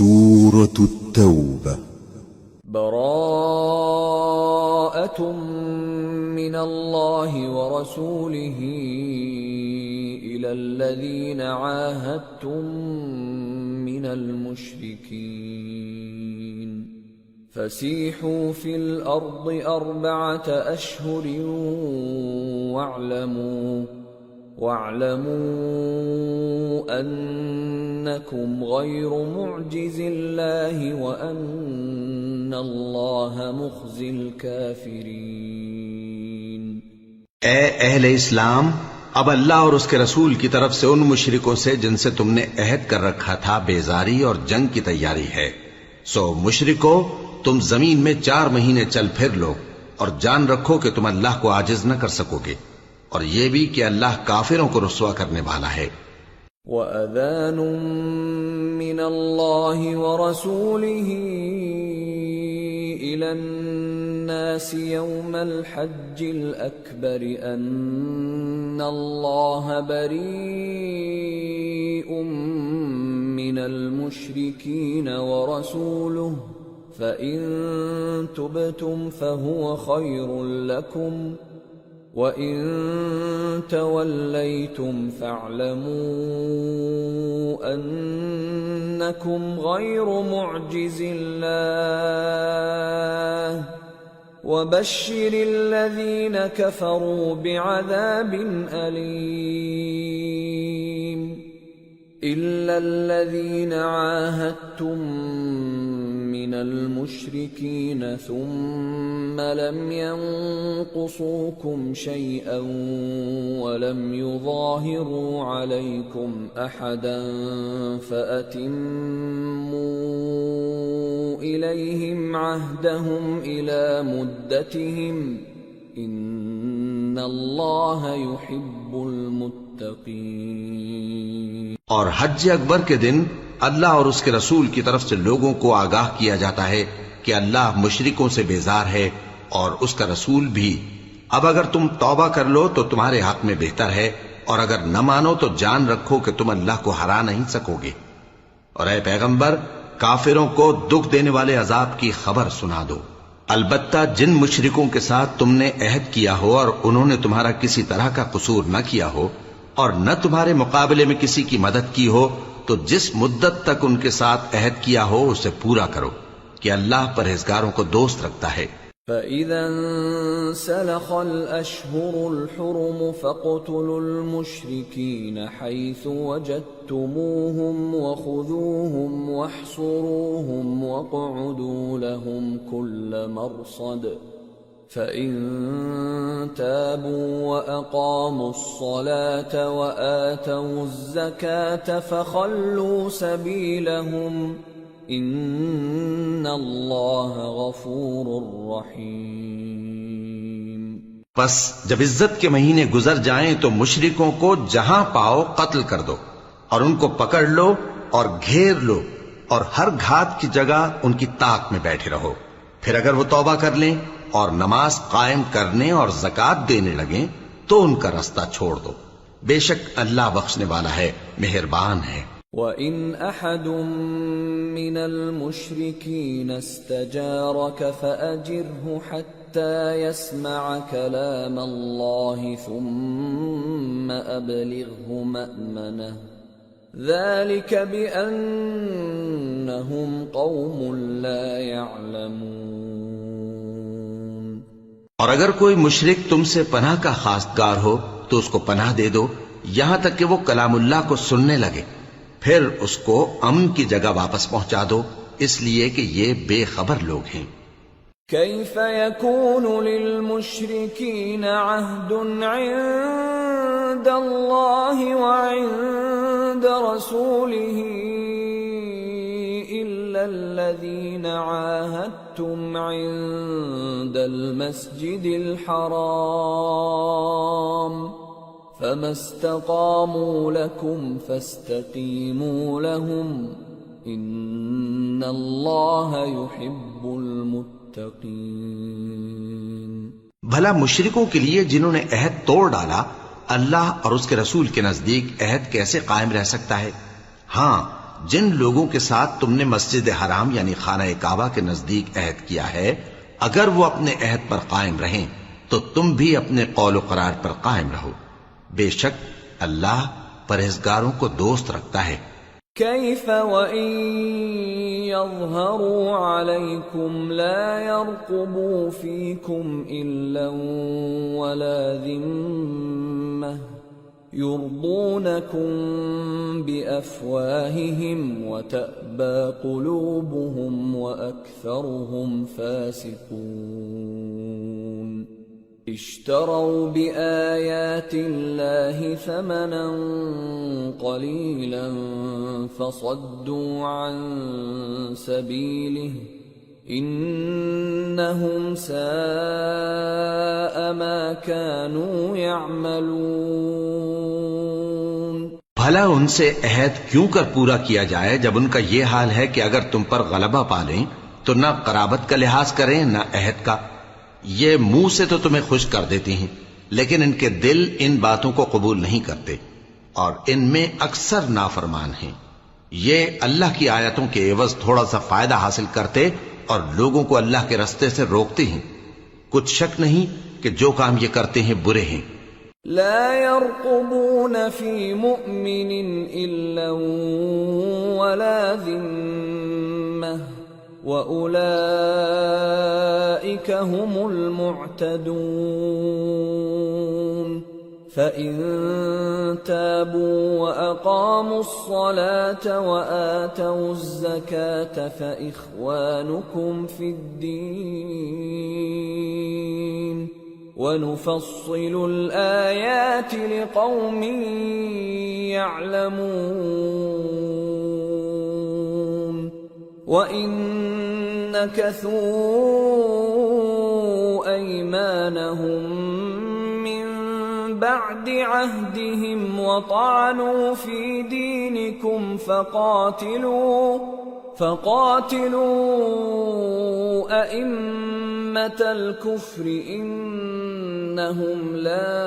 سورة التوبة. براءة من الله ورسوله إلى الذين عاهدتم من المشركين فسيحوا في الأرض 4 أشهر واعلموا أنكم غير معجز الله وأن الله مخزي الكافرين. اے اہل اسلام، اب اللہ اور اس کے رسول کی طرف سے ان مشرکوں سے جن سے تم نے عہد کر رکھا تھا بیزاری اور جنگ کی تیاری ہے، سو مشرکو تم زمین میں 4 مہینے چل پھر لو اور جان رکھو کہ تم اللہ کو عاجز نہ کر سکو گے، اور یہ بھی کہ اللہ کافروں کو رسوا کرنے والا ہے۔ وَأَذَانٌ مِّنَ اللَّهِ وَرَسُولِهِ إِلَى النَّاسِ يَوْمَ الْحَجِّ الْأَكْبَرِ أَنَّ اللَّهَ بَرِيءٌ مِّنَ الْمُشْرِكِينَ وَرَسُولُهُ فَإِن تُبْتُمْ فَهُوَ خَيْرٌ لَّكُمْ وَإِن تَوَلَّيْتُمْ فَاعْلَمُوا أَنَّكُمْ غَيْرُ مُعْجِزِ اللَّهِ وَبَشِّرِ الَّذِينَ كَفَرُوا بِعَذَابٍ أَلِيمٍ. إِلَّا الَّذِينَ عَاهَدتُّم مِّنَ الْمُشْرِكِينَ ثُمَّ لَمْ يَنقُصُوكُمْ شَيْئًا وَلَمْ يُظَاهِرُوا عَلَيْكُمْ أَحَدًا فَأَتِمُّوا إِلَيْهِمْ عَهْدَهُمْ إِلَى مُدَّتِهِمْ إِنَّ اللَّهَ يُحِبُّ الْمُتَّقِينَ. اور حج اکبر کے دن اللہ اور اس کے رسول کی طرف سے لوگوں کو آگاہ کیا جاتا ہے کہ اللہ مشرکوں سے بیزار ہے اور اس کا رسول بھی۔ اب اگر تم توبہ کر لو تو تمہارے حق میں بہتر ہے، اور اگر نہ مانو تو جان رکھو کہ تم اللہ کو ہرا نہیں سکو گے۔ اور اے پیغمبر، کافروں کو دکھ دینے والے عذاب کی خبر سنا دو۔ البتہ جن مشرکوں کے ساتھ تم نے عہد کیا ہو اور انہوں نے تمہارا کسی طرح کا قصور نہ کیا ہو اور نہ تمہارے مقابلے میں کسی کی مدد کی ہو، تو جس مدت تک ان کے ساتھ عہد کیا ہو اسے پورا کرو کہ اللہ پرہیزگاروں کو دوست رکھتا ہے۔ فَإِذَا انسَلَخَ الْأَشْهُرُ الْحُرُمُ فَاقْتُلُوا الْمُشْرِكِينَ حَيْثُ وَجَدتُّمُوهُمْ وَخُذُوهُمْ وَاحْصُرُوهُمْ وَاقْعُدُوا لَهُمْ كُلَّ مَرْصَدٍ فَإِن تَابُوا وَأَقَامُوا الصَّلَاةَ وَآتَوُا الزَّكَاةَ فَخَلُّوا سَبِيلَهُمْ إِنَّ اللَّهَ غَفُورٌ رَّحِيمٌ. پس جب عزت کے مہینے گزر جائیں تو مشرکوں کو جہاں پاؤ قتل کر دو اور ان کو پکڑ لو اور گھیر لو، اور ہر گھات کی جگہ ان کی طاق میں بیٹھے رہو۔ پھر اگر وہ توبہ کر لیں اور نماز قائم کرنے اور زکوٰۃ دینے لگیں تو ان کا رستہ چھوڑ دو، بے شک اللہ بخشنے والا ہے، مہربان ہے۔ وَإِنْ أَحَدٌ مِّنَ الْمُشْرِكِينَ اسْتَجَارَكَ فَأَجِرْهُ حَتَّى يَسْمَعَ كَلَامَ اللَّهِ ثُمَّ أَبْلِغْهُ مَأْمَنَهُ ذَلِكَ بِأَنَّهُمْ قَوْمٌ لَا يَعْلَمُونَ. اور اگر کوئی مشرک تم سے پناہ کا خواستگار ہو تو اس کو پناہ دے دو یہاں تک کہ وہ کلام اللہ کو سننے لگے، پھر اس کو امن کی جگہ واپس پہنچا دو، اس لیے کہ یہ بے خبر لوگ ہیں۔ كيف يكون للمشركين عهد عند الله وعند رسوله إلا الذين عاهدتم عند المسجد الحرام فما استقاموا لكم فاستقيموا لهم إن الله يحب المتقين. بھلا مشرکوں کے لیے جنہوں نے عہد توڑ ڈالا، اللہ اور اس کے رسول کے نزدیک عہد کیسے قائم رہ سکتا ہے؟ ہاں، جن لوگوں کے ساتھ تم نے مسجد حرام یعنی خانہ کعبہ کے نزدیک عہد کیا ہے، اگر وہ اپنے عہد پر قائم رہیں تو تم بھی اپنے قول و قرار پر قائم رہو، بے شک اللہ پرہیزگاروں کو دوست رکھتا ہے۔ كيف وإن يظهروا عليكم لا يرقبوا فيكم إلا ولا ذمة يرضونكم بأفواههم وتأبى قلوبهم وأكثرهم فاسقون اشتروا بآيات الله ثمنا قليلا فصدوا عن سبيله إنهم ساء ما كانوا يعملون۔ بھلا ان سے عہد کیوں کر پورا کیا جائے جب ان کا یہ حال ہے کہ اگر تم پر غلبہ پالیں تو نہ قرابت کا لحاظ کریں نہ عہد کا۔ یہ منہ سے تو تمہیں خوش کر دیتی ہیں لیکن ان کے دل ان باتوں کو قبول نہیں کرتے اور ان میں اکثر نافرمان ہیں۔ یہ اللہ کی آیتوں کے عوض تھوڑا سا فائدہ حاصل کرتے اور لوگوں کو اللہ کے رستے سے روکتے ہیں۔ کچھ شک نہیں کہ جو کام یہ کرتے ہیں برے ہیں۔ لا يرقبون في مؤمن إلا ولا ذمة وَأُولَئِكَ هُمُ الْمُعْتَدُونَ فَإِن تَابُوا وَأَقَامُوا الصَّلَاةَ وَآتَوُا الزَّكَاةَ فَإِخْوَانُكُمْ فِي الدِّينِ وَنُفَصِّلُ الْآيَاتِ لِقَوْمٍ يَعْلَمُونَ وَإِن نَكَثُوا أَيْمَانَهُم مِّن بَعْدِ عَهْدِهِمْ وَطَعَنُوا فِي دِينِكُمْ فَقَاتِلُوا أَئِمَّةَ الْكُفْرِ إِنَّهُمْ لَا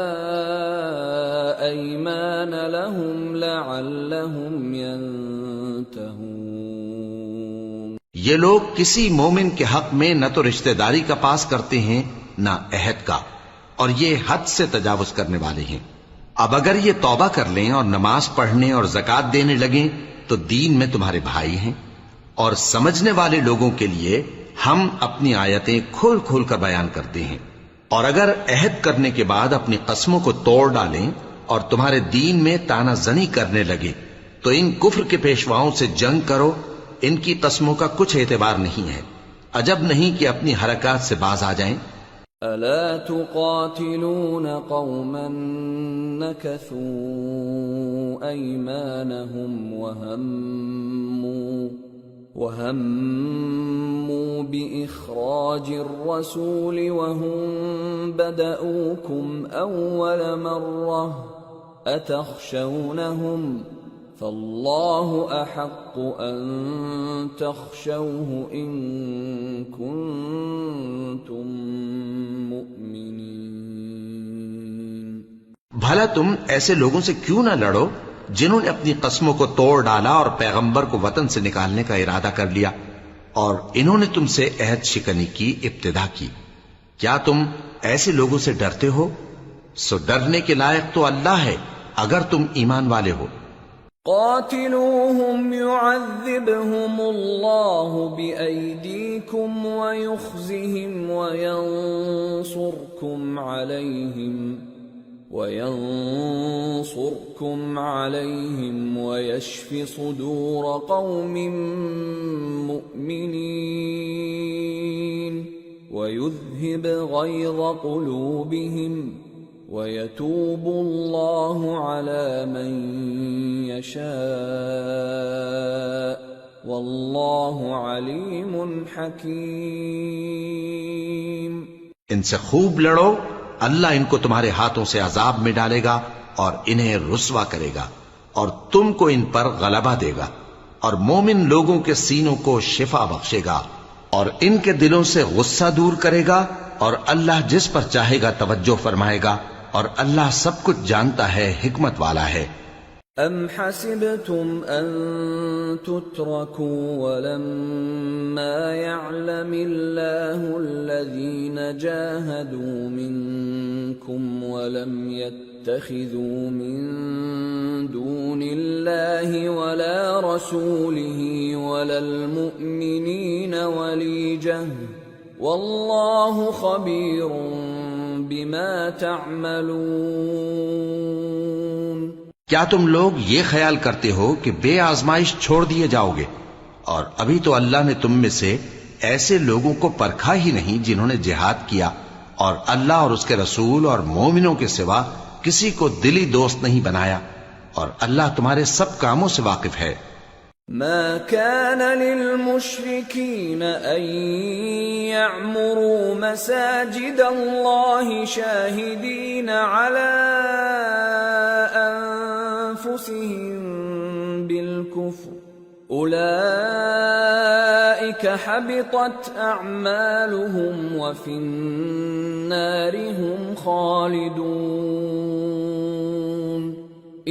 أَيْمَانَ لَهُمْ لَعَلَّهُمْ يَنْتَهُونَ۔ یہ لوگ کسی مومن کے حق میں نہ تو رشتہ داری کا پاس کرتے ہیں نہ عہد کا، اور یہ حد سے تجاوز کرنے والے ہیں۔ اب اگر یہ توبہ کر لیں اور نماز پڑھنے اور زکوٰۃ دینے لگیں تو دین میں تمہارے بھائی ہیں، اور سمجھنے والے لوگوں کے لیے ہم اپنی آیتیں کھول کھول کر بیان کرتے ہیں۔ اور اگر عہد کرنے کے بعد اپنی قسموں کو توڑ ڈالیں اور تمہارے دین میں تانا زنی کرنے لگے تو ان کفر کے پیشواؤں سے جنگ کرو، ان کی قسموں کا کچھ اعتبار نہیں ہے، عجب نہیں کہ اپنی حرکات سے باز آ جائیں۔ أَلَا تُقَاتِلُونَ قَوْمًا نَكَثُوا أَيْمَانَهُمْ وَهَمُّوا بِإِخْرَاجِ الرَّسُولِ وَهُمْ بَدَأُوكُمْ أَوَّلَ مَرَّةٍ أَتَخْشَوْنَهُمْ فَاللَّهُ أَحَقُّ أَن تَخْشَوْهُ إِن كُنتُم مُّؤْمِنِينَ۔ بھلا تم ایسے لوگوں سے کیوں نہ لڑو جنہوں نے اپنی قسموں کو توڑ ڈالا اور پیغمبر کو وطن سے نکالنے کا ارادہ کر لیا، اور انہوں نے تم سے عہد شکنی کی ابتدا کی۔ کیا تم ایسے لوگوں سے ڈرتے ہو؟ سو ڈرنے کے لائق تو اللہ ہے اگر تم ایمان والے ہو۔ قاتلوهم يعذبهم الله بأيديكم ويخزهم وينصركم عليهم ويشف صدور قوم مؤمنين ويذهب غيظ قلوبهم وَيَتُوبُ اللَّهُ عَلَى مَن يَشَاءُ وَاللَّهُ عَلِيمٌ حَكِيمٌ۔ ان سے خوب لڑو، اللہ ان کو تمہارے ہاتھوں سے عذاب میں ڈالے گا اور انہیں رسوا کرے گا، اور تم کو ان پر غلبہ دے گا، اور مومن لوگوں کے سینوں کو شفا بخشے گا، اور ان کے دلوں سے غصہ دور کرے گا، اور اللہ جس پر چاہے گا توجہ فرمائے گا، اور اللہ سب کچھ جانتا ہے، حکمت والا ہے۔ أَمْ حَسِبْتُمْ أَن تُتْرَكُوا وَلَمَّا يَعْلَمِ اللَّهُ الَّذِينَ جَاهَدُوا مِنكُمْ وَلَمْ يَتَّخِذُوا مِن دُونِ اللَّهِ وَلَا رَسُولِهِ وَلَا الْمُؤْمِنِينَ وَلِيجَةً وَاللَّهُ خَبِيرٌ بِمَا تَعْمَلُونَ۔ کیا تم لوگ یہ خیال کرتے ہو کہ بے آزمائش چھوڑ دیے جاؤ گے؟ اور ابھی تو اللہ نے تم میں سے ایسے لوگوں کو پرکھا ہی نہیں جنہوں نے جہاد کیا اور اللہ اور اس کے رسول اور مومنوں کے سوا کسی کو دلی دوست نہیں بنایا، اور اللہ تمہارے سب کاموں سے واقف ہے۔ ما كان للمشركين أن يعمروا مساجد الله شاهدين على أنفسهم بالكفر أولئك حبطت أعمالهم وفي النار هم خالدون۔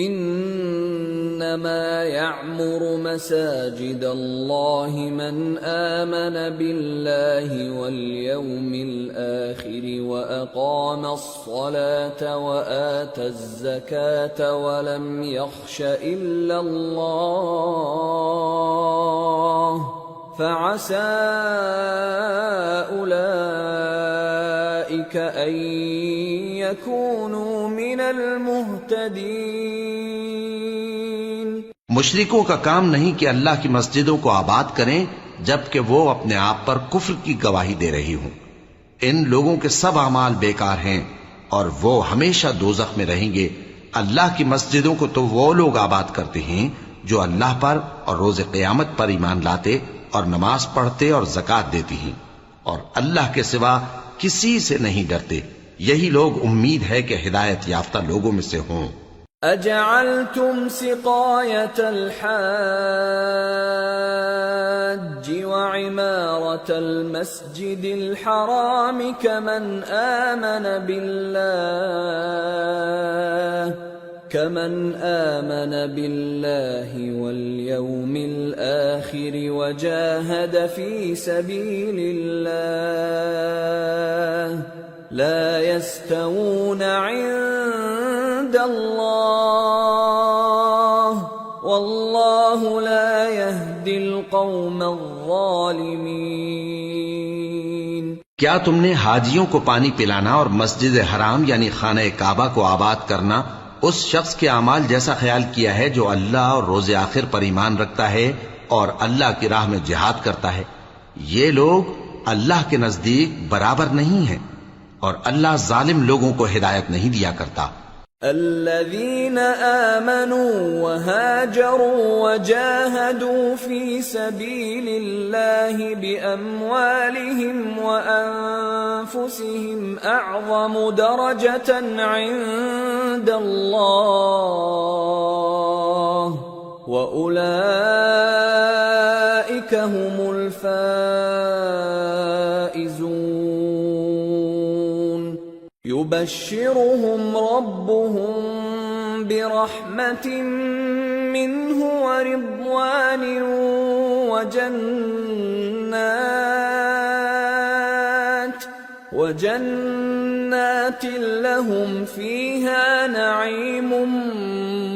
إنما يعمر مساجد الله من آمن بالله واليوم الآخر وأقام الصلاة وآتى الزكاة ولم يخش إلا الله فعسى أولئك أن يكونوا من المهتدين۔ مشرکوں کا کام نہیں کہ اللہ کی مسجدوں کو آباد کریں جبکہ وہ اپنے آپ پر کفر کی گواہی دے رہی ہوں۔ ان لوگوں کے سب اعمال بیکار ہیں اور وہ ہمیشہ دوزخ میں رہیں گے۔ اللہ کی مسجدوں کو تو وہ لوگ آباد کرتے ہیں جو اللہ پر اور روز قیامت پر ایمان لاتے اور نماز پڑھتے اور زکوٰۃ دیتی ہیں، اور اللہ کے سوا کسی سے نہیں ڈرتے۔ یہی لوگ امید ہے کہ ہدایت یافتہ لوگوں میں سے ہوں۔ أَجَعَلْتُمْ سِقَايَةَ الْحَاجِّ وَعِمَارَةَ الْمَسْجِدِ الْحَرَامِ كَمَنْ آمَنَ بِاللَّهِ وَالْيَوْمِ الْآخِرِ وَجَاهَدَ فِي سَبِيلِ اللَّهِ لَا يَسْتَوُونَ عِندَ اللَّهِ وَاللَّهُ لَا يَهْدِي الْقَوْمَ الظَّالِمِينَ۔ کیا تم نے حاجیوں کو پانی پلانا اور مسجد حرام یعنی خانہ کعبہ کو آباد کرنا اس شخص کے اعمال جیسا خیال کیا ہے جو اللہ اور روز آخر پر ایمان رکھتا ہے اور اللہ کی راہ میں جہاد کرتا ہے؟ یہ لوگ اللہ کے نزدیک برابر نہیں ہیں، اور اللہ ظالم لوگوں کو ہدایت نہیں دیا کرتا۔ الذين آمنوا وهاجروا وجاهدوا في سبيل الله بأموالهم وأنفسهم أعظم درجة عند الله وأولئك هم الفائزون۔ يبشرهم ربهم برحمة منه ورضوان وجنات لهم فيها نعيم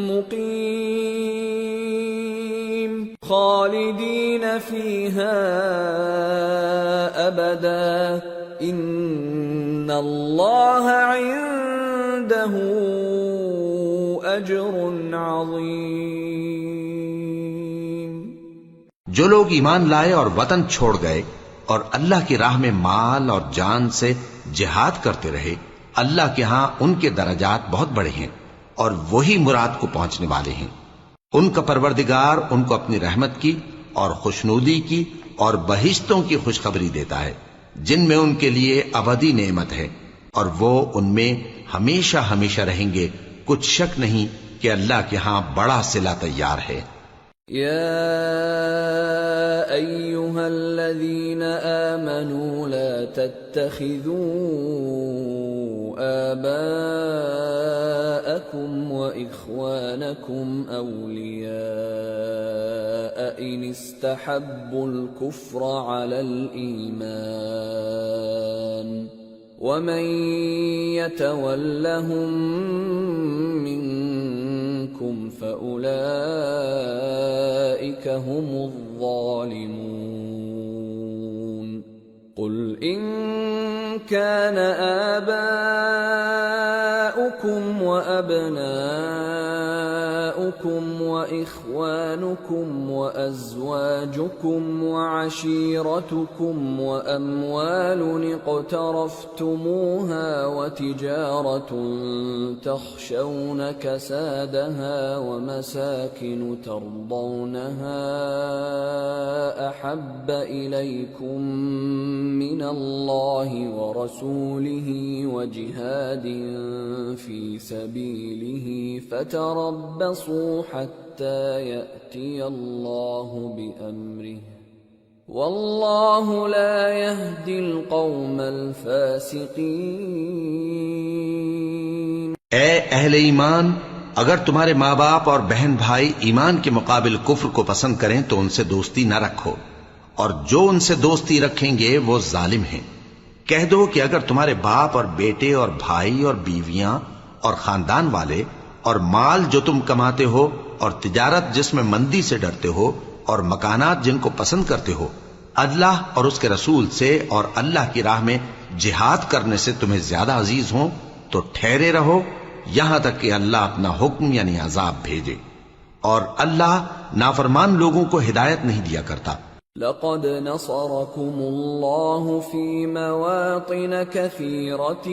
مقيم خالدين فيها أبدا إن الله عنده أجر عظيم۔ جو لوگ ایمان لائے اور وطن چھوڑ گئے اور اللہ کی راہ میں مال اور جان سے جہاد کرتے رہے، اللہ کے ہاں ان کے درجات بہت بڑے ہیں اور وہی مراد کو پہنچنے والے ہیں۔ ان کا پروردگار ان کو اپنی رحمت کی اور خوشنودی کی اور بہشتوں کی خوشخبری دیتا ہے جن میں ان کے لیے ابدی نعمت ہے، اور وہ ان میں ہمیشہ ہمیشہ رہیں گے۔ کچھ شک نہیں کہ اللہ کے ہاں بڑا صلہ تیار ہے۔ يا أيها الذين آمنوا لا تتخذوا آباءكم وإخوانكم أولياء إن استحبوا الكفر على الإيمان ومن يتولهم منكم فأولئك هم الظالمون قل إن كان آباؤكم وأبناؤكم وإخوانكم وأزواجكم وعشيرتكم وأموال اقترفتموها وتجارة تخشون كسادها ومساكن ترضونها أحب إليكم من الله ورسوله وجهاد في سبيله فتربصوا حتى يأتي الله بأمره والله لا يهدي القوم الفاسقين۔ اے اہل ایمان، اگر تمہارے ماں باپ اور بہن بھائی ایمان کے مقابل کفر کو پسند کریں تو ان سے دوستی نہ رکھو، اور جو ان سے دوستی رکھیں گے وہ ظالم ہیں۔ کہہ دو کہ اگر تمہارے باپ اور بیٹے اور بھائی اور بیویاں اور خاندان والے اور مال جو تم کماتے ہو اور تجارت جس میں مندی سے ڈرتے ہو اور مکانات جن کو پسند کرتے ہو اللہ اور اس کے رسول سے اور اللہ کی راہ میں جہاد کرنے سے تمہیں زیادہ عزیز ہوں تو ٹھہرے رہو یہاں تک کہ اللہ اپنا حکم یعنی عذاب بھیجے، اور اللہ نافرمان لوگوں کو ہدایت نہیں دیا کرتا۔ لقد نصركم الله في مواطن كثيرة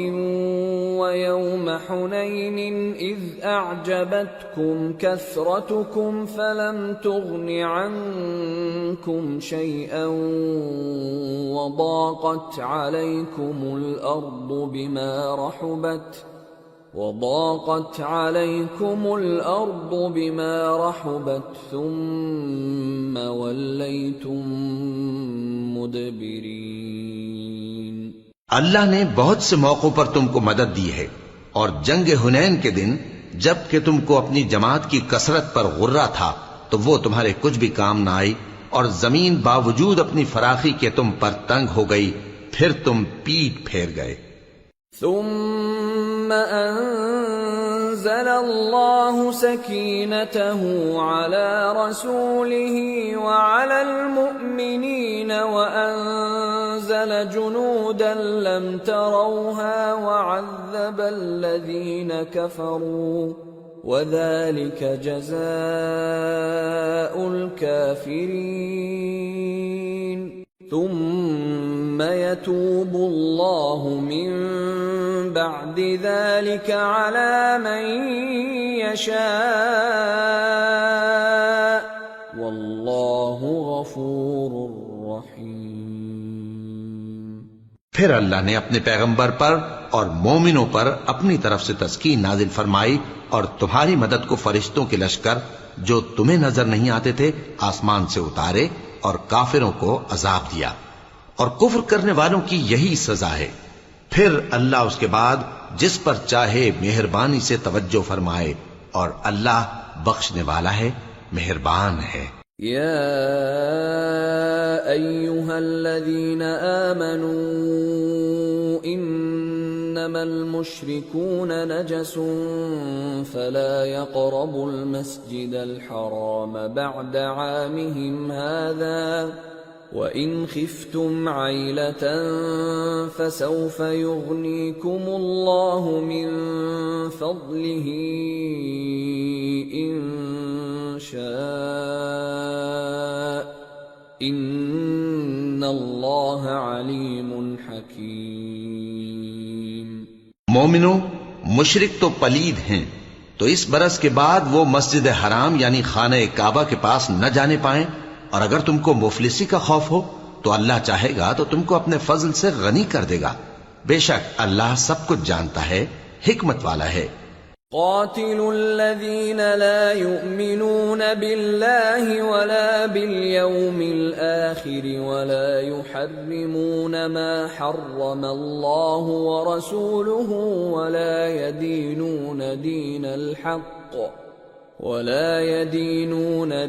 ويوم حنين إذ أعجبتكم كثرتكم فلم تغن عنكم شيئا وضاقت عليكم الأرض بما رحبت ثم وليتم مدبرين۔ اللہ نے بہت سے موقعوں پر تم کو مدد دی ہے، اور جنگ حنین کے دن جب کہ تم کو اپنی جماعت کی کثرت پر غرہ تھا تو وہ تمہارے کچھ بھی کام نہ آئی، اور زمین باوجود اپنی فراخی کے تم پر تنگ ہو گئی، پھر تم پیٹ پھیر گئے۔ ثم أنزل الله سكينته على رسوله وعلى المؤمنين وأنزل جنودا لم تروها وعذب الذين كفروا وذلك جزاء الكافرين ثم يتوب الله من بعد ذلك على من يشاء والله غفور رحيم۔ پھر اللہ نے اپنے پیغمبر پر اور مومنوں پر اپنی طرف سے تسکین نازل فرمائی اور تمہاری مدد کو فرشتوں کے لشکر جو تمہیں نظر نہیں آتے تھے آسمان سے اتارے اور کافروں کو عذاب دیا، اور کفر کرنے والوں کی یہی سزا ہے۔ پھر اللہ اس کے بعد جس پر چاہے مہربانی سے توجہ فرمائے، اور اللہ بخشنے والا ہے، مہربان ہے۔ یا ایھا الذین آمنوا انما المشركون نجس فلا يقربوا المسجد الحرام بعد عامهم هذا وَإِنْ خِفْتُمْ عَيْلَةً فَسَوْفَ يُغْنِيكُمُ اللَّهُ مِنْ فَضْلِهِ إِنْ شَاءَ إِنَّ اللَّهَ عَلِيمٌ حَكِيمٌ۔ مومنو، مشرک تو پلید ہیں، تو اس برس کے بعد وہ مسجد حرام یعنی خانہ کعبہ کے پاس نہ جانے پائیں، اور اگر تم کو مفلسی کا خوف ہو تو اللہ چاہے گا تو تم کو اپنے فضل سے غنی کر دے گا، بے شک اللہ سب کچھ جانتا ہے، حکمت والا ہے۔ قاتلوا الذین لا یؤمنون يؤمنون بالله ولا باليوم الآخر ولا يحرمون ما حرم الله ورسوله ولا يدينون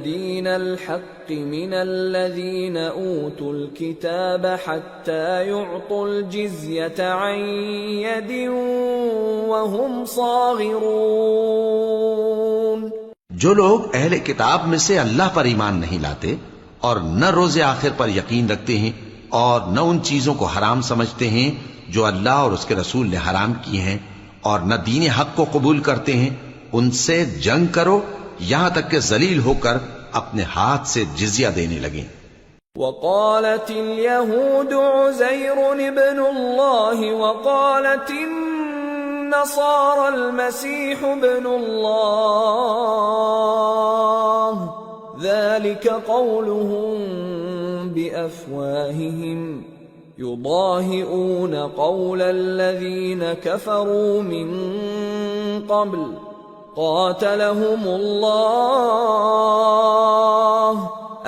دين الحق من الذين أوتوا الكتاب حتى يعطوا الجزية عن يد وهم صاغرون۔ جو لوگ اہل کتاب میں سے اللہ پر ایمان نہیں لاتے اور نہ روز آخر پر یقین رکھتے ہیں اور نہ ان چیزوں کو حرام سمجھتے ہیں جو اللہ اور اس کے رسول نے حرام کی ہیں اور نہ دین حق کو قبول کرتے ہیں، ان سے جنگ کرو یہاں تک کہ ذلیل ہو کر اپنے ہاتھ سے جزیہ دینے لگیں۔ وقالت اليهود عزير ابن الله وقالت النصارى المسيح ابن الله ذلك قولهم بأفواههم يضاهئون قول الذين كفروا من قبل قاتلهم الله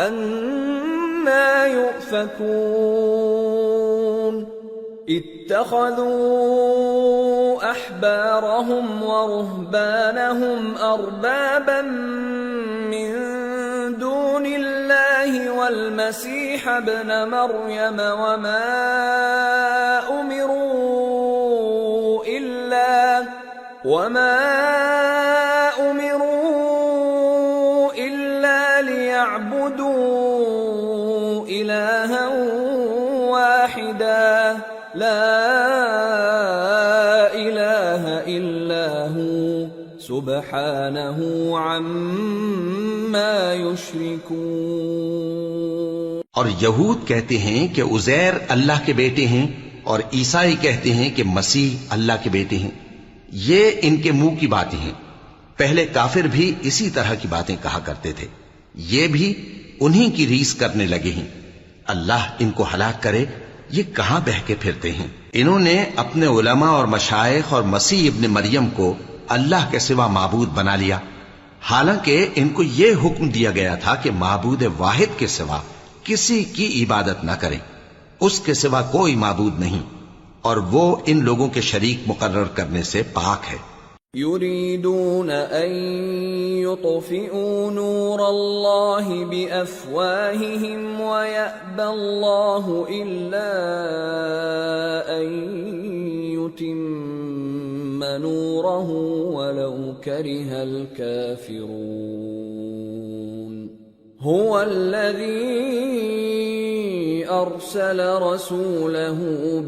أنى يؤفكون اتخذوا أحبارهم ورهبانهم أربابا من دون الله والمسيح ابن مريم وما أمروا إلا ليعبدوا إلها واحدا لا إله إلا هو سبحانه عما يشركون۔ اور یہود کہتے ہیں کہ عزیر اللہ کے بیٹے ہیں اور عیسائی کہتے ہیں کہ مسیح اللہ کے بیٹے ہیں۔ یہ ان کے منہ کی باتیں ہیں، پہلے کافر بھی اسی طرح کی باتیں کہا کرتے تھے، یہ بھی انہی کی ریس کرنے لگے ہیں۔ اللہ ان کو ہلاک کرے، یہ کہاں بہہ کے پھرتے ہیں۔ انہوں نے اپنے علماء اور مشائخ اور مسیح ابن مریم کو اللہ کے سوا معبود بنا لیا، حالانکہ ان کو یہ حکم دیا گیا تھا کہ معبود واحد کے سوا کسی کی عبادت نہ کریں، اس کے سوا کوئی معبود نہیں، اور وہ ان لوگوں کے شریک مقرر کرنے سے پاک ہے۔ يريدون أن يطفئوا نور الله بأفواههم ويأبى الله إلا أن يتم نوره ولو كره الكافرون۔ هو الذي أرسل رسوله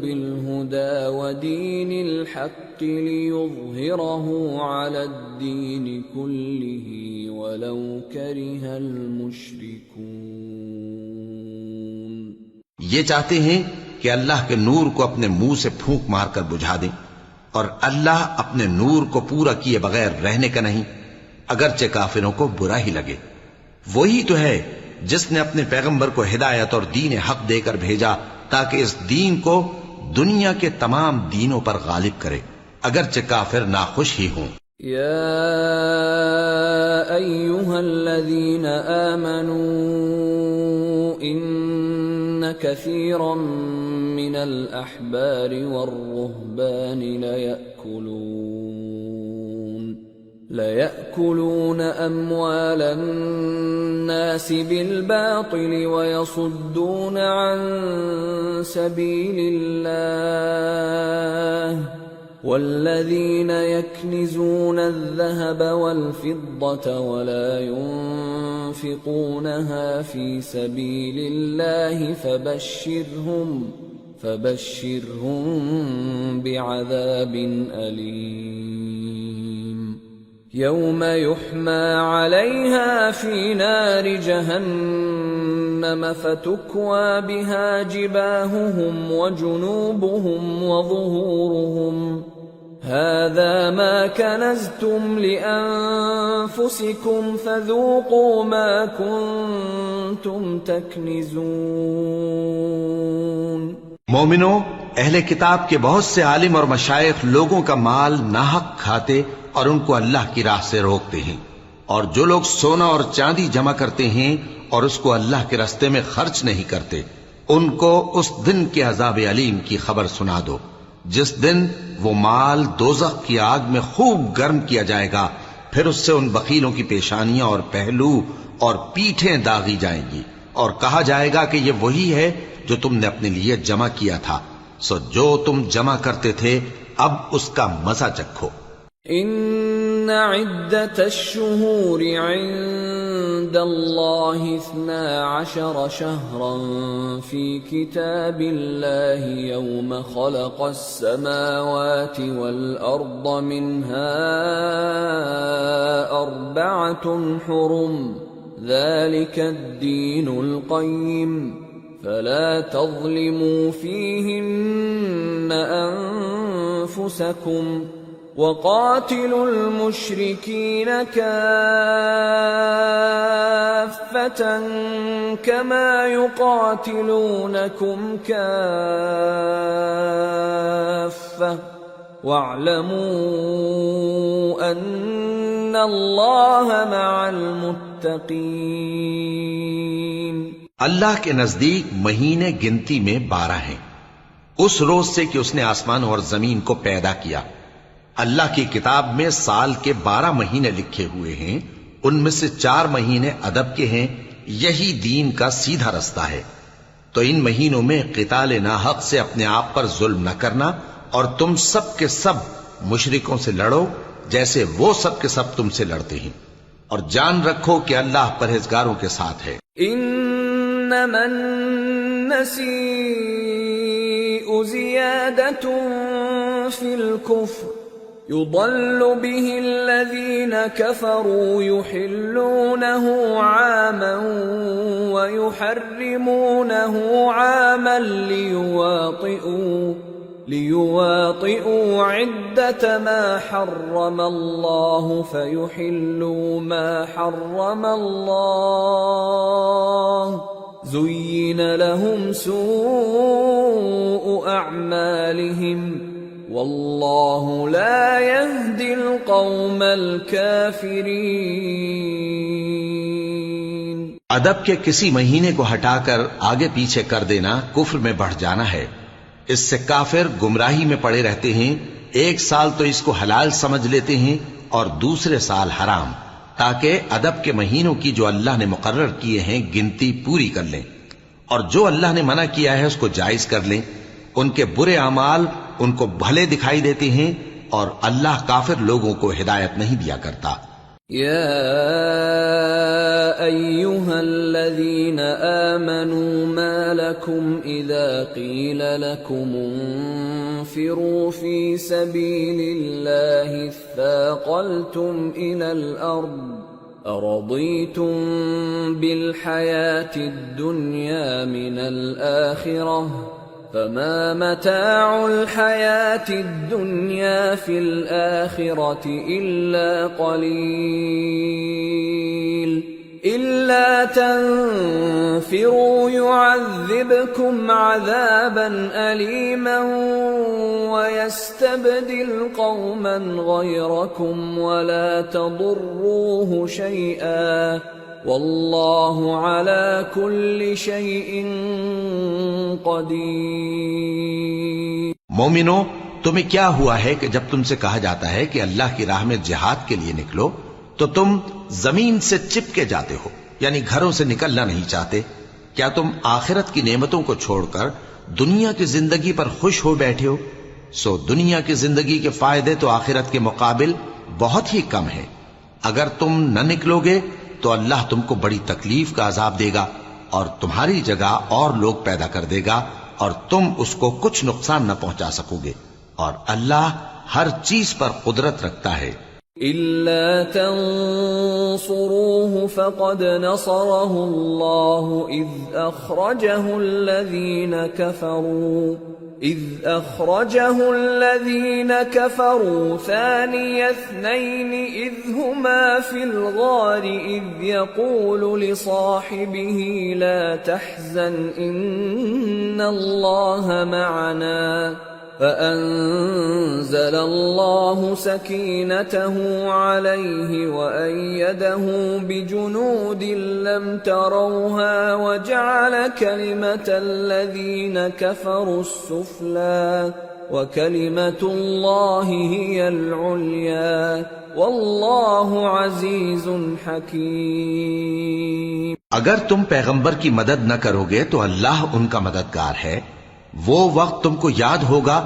بالهدى ودين الحق ليظهره على الدين كله ولو كره المشركون۔ یہ چاہتے ہیں کہ اللہ کے نور کو اپنے منہ سے پھونک مار کر بجھا دیں، اور اللہ اپنے نور کو پورا کیے بغیر رہنے کا نہیں، اگرچہ کافروں کو برا ہی لگے۔ وہی تو ہے جس نے اپنے پیغمبر کو ہدایت اور دین حق دے کر بھیجا تاکہ اس دین کو دنیا کے تمام دینوں پر غالب کرے، اگرچہ کافر ناخوش ہی ہوں۔ یا ایھا الذین آمنوا ان کثیرا من الاحبار والرهبان ليأكلون أموال الناس بالباطل ويصدون عن سبيل الله والذين يكنزون الذهب والفضة ولا ينفقونها في سبيل الله فبشرهم بعذاب أليم يوم يحمى عليها في نار جهنم فتكوى بها جباههم وجنوبهم وظهورهم هذا ما كنزتم لأنفسكم فذوقوا ما كنتم تكنزون۔ مومنو، اہل کتاب کے بہت سے عالم اور مشائخ لوگوں کا مال ناحق کھاتے اور ان کو اللہ کی راہ سے روکتے ہیں، اور جو لوگ سونا اور چاندی جمع کرتے ہیں اور اس کو اللہ کے راستے میں خرچ نہیں کرتے، ان کو اس دن کے عذاب علیم کی خبر سنا دو، جس دن وہ مال دوزخ کی آگ میں خوب گرم کیا جائے گا، پھر اس سے ان بخیلوں کی پیشانیاں اور پہلو اور پیٹھیں داغی جائیں گی، اور کہا جائے گا کہ یہ وہی ہے جو تم نے اپنے لیے جمع کیا تھا، سو جو تم جمع کرتے تھے اب اس کا مزہ چکھو۔ ان عدت الشہور عند اللہ 12 شہرا فی کتاب اللہ یوم خلق السماوات والارض منها 4 حرم ذلك الدین القیم فلا تظلموا فيهن أنفسكم وقاتلوا المشركين كافة كما يقاتلونكم كافة واعلموا أن الله مع المتقين۔ اللہ کے نزدیک مہینے گنتی میں 12 ہیں، اس روز سے کہ اس نے آسمان اور زمین کو پیدا کیا۔ اللہ کی کتاب میں سال کے 12 مہینے لکھے ہوئے ہیں، ان میں سے 4 مہینے ادب کے ہیں، یہی دین کا سیدھا رستہ ہے۔ تو ان مہینوں میں قتال ناحق سے اپنے آپ پر ظلم نہ کرنا، اور تم سب کے سب مشرکوں سے لڑو جیسے وہ سب کے سب تم سے لڑتے ہیں، اور جان رکھو کہ اللہ پرہیزگاروں کے ساتھ ہے۔ انما النسیء زیادة فی الكفر يضل به الذين كفروا يحلونه عاما ويحرمونه عاما ليواطئوا عدة ما حرم الله فيحلوا ما حرم الله زين لهم سوء أعمالهم واللہ لا يهدي القوم الكافرین۔ ادب کے کسی مہینے کو ہٹا کر آگے پیچھے کر دینا کفر میں بڑھ جانا ہے، اس سے کافر گمراہی میں پڑے رہتے ہیں، ایک سال تو اس کو حلال سمجھ لیتے ہیں اور دوسرے سال حرام، تاکہ ادب کے مہینوں کی جو اللہ نے مقرر کیے ہیں گنتی پوری کر لیں، اور جو اللہ نے منع کیا ہے اس کو جائز کر لیں۔ ان کے برے اعمال ان کو بھلے دکھائی دیتے ہیں، اور اللہ کافر لوگوں کو ہدایت نہیں دیا کرتا۔ یا ایھا الذین آمنوا ما لکم اذا قیل لکم انفروا فی سبیل اللہ اثاقلتم الی الارض ارضیتم بالحیاة الدنیا من الآخرة فما متاع الحياة الدنيا في الآخرة إلا قليل إلا تنفروا يعذبكم عذابا أليما ويستبدل قوما غيركم ولا تضروه شيئا واللہ علی کل شیء قدیر۔ مومنو، تمہیں کیا ہوا ہے کہ جب تم سے کہا جاتا ہے کہ اللہ کی راہ میں جہاد کے لیے نکلو تو تم زمین سے چپکے جاتے ہو، یعنی گھروں سے نکلنا نہیں چاہتے؟ کیا تم آخرت کی نعمتوں کو چھوڑ کر دنیا کی زندگی پر خوش ہو بیٹھے ہو؟ سو دنیا کی زندگی کے فائدے تو آخرت کے مقابل بہت ہی کم ہیں۔ اگر تم نہ نکلو گے تو اللہ تم کو بڑی تکلیف کا عذاب دے گا، اور تمہاری جگہ اور لوگ پیدا کر دے گا، اور تم اس کو کچھ نقصان نہ پہنچا سکو گے، اور اللہ ہر چیز پر قدرت رکھتا ہے۔ إِلَّا تَنصُرُوهُ فَقَدْ نَصَرَهُ اللَّهُ إِذْ أَخْرَجَهُ الَّذِينَ كَفَرُوا ثَانِيَ اثْنَيْنِ إِذْ هُمَا فِي الْغَارِ إِذْ يَقُولُ لِصَاحِبِهِ لَا تَحْزَنْ إِنَّ اللَّهَ مَعَنَا فأنزل الله سكينته عليه وأيده بجنود لم تروها وجعل كلمة الذين كفروا السفلى وكلمة الله هي العليا واللہ عزیز حکیم۔ اگر تم پیغمبر کی مدد نہ کرو گے تو اللہ ان کا مددگار ہے۔ وہ وقت تم کو یاد ہوگا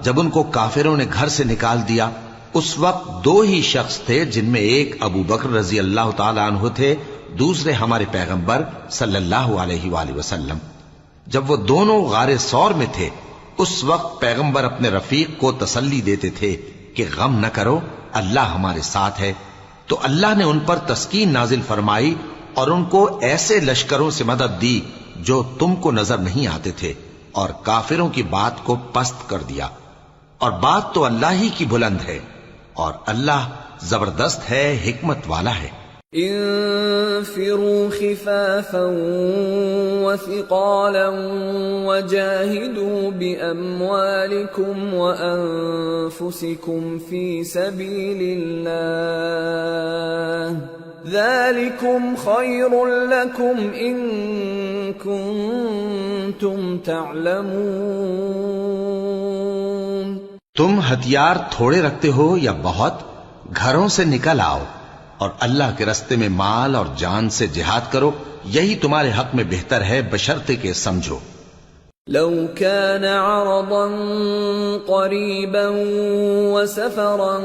جب ان کو کافروں نے گھر سے نکال دیا۔ اس وقت دو ہی شخص تھے، جن میں ایک ابو بکر رضی اللہ تعالی عنہ تھے، دوسرے ہمارے پیغمبر صلی اللہ علیہ وآلہ وسلم۔ جب وہ دونوں غار ثور میں تھے، اس وقت پیغمبر اپنے رفیق کو تسلی دیتے تھے کہ غم نہ کرو، اللہ ہمارے ساتھ ہے۔ تو اللہ نے ان پر تسکین نازل فرمائی اور ان کو ایسے لشکروں سے مدد دی جو تم کو نظر نہیں آتے تھے، اور کافروں کی بات کو پست کر دیا۔ اور بات تو اللہ ہی کی بلند ہے، اور اللہ زبردست ہے، حکمت والا ہے۔ انفروا خفافا وثقالا وجاهدوا بأموالكم وأنفسكم في سبيل الله ذلكم خير لكم إن كنتم تعلمون۔ تم ہتھیار تھوڑے رکھتے ہو یا بہت، گھروں سے نکل آؤ اور اللہ کے رستے میں مال اور جان سے جہاد کرو، یہی تمہارے حق میں بہتر ہے، بشرطے کہ سمجھو۔ لو كان عرضا قريبا وسفرا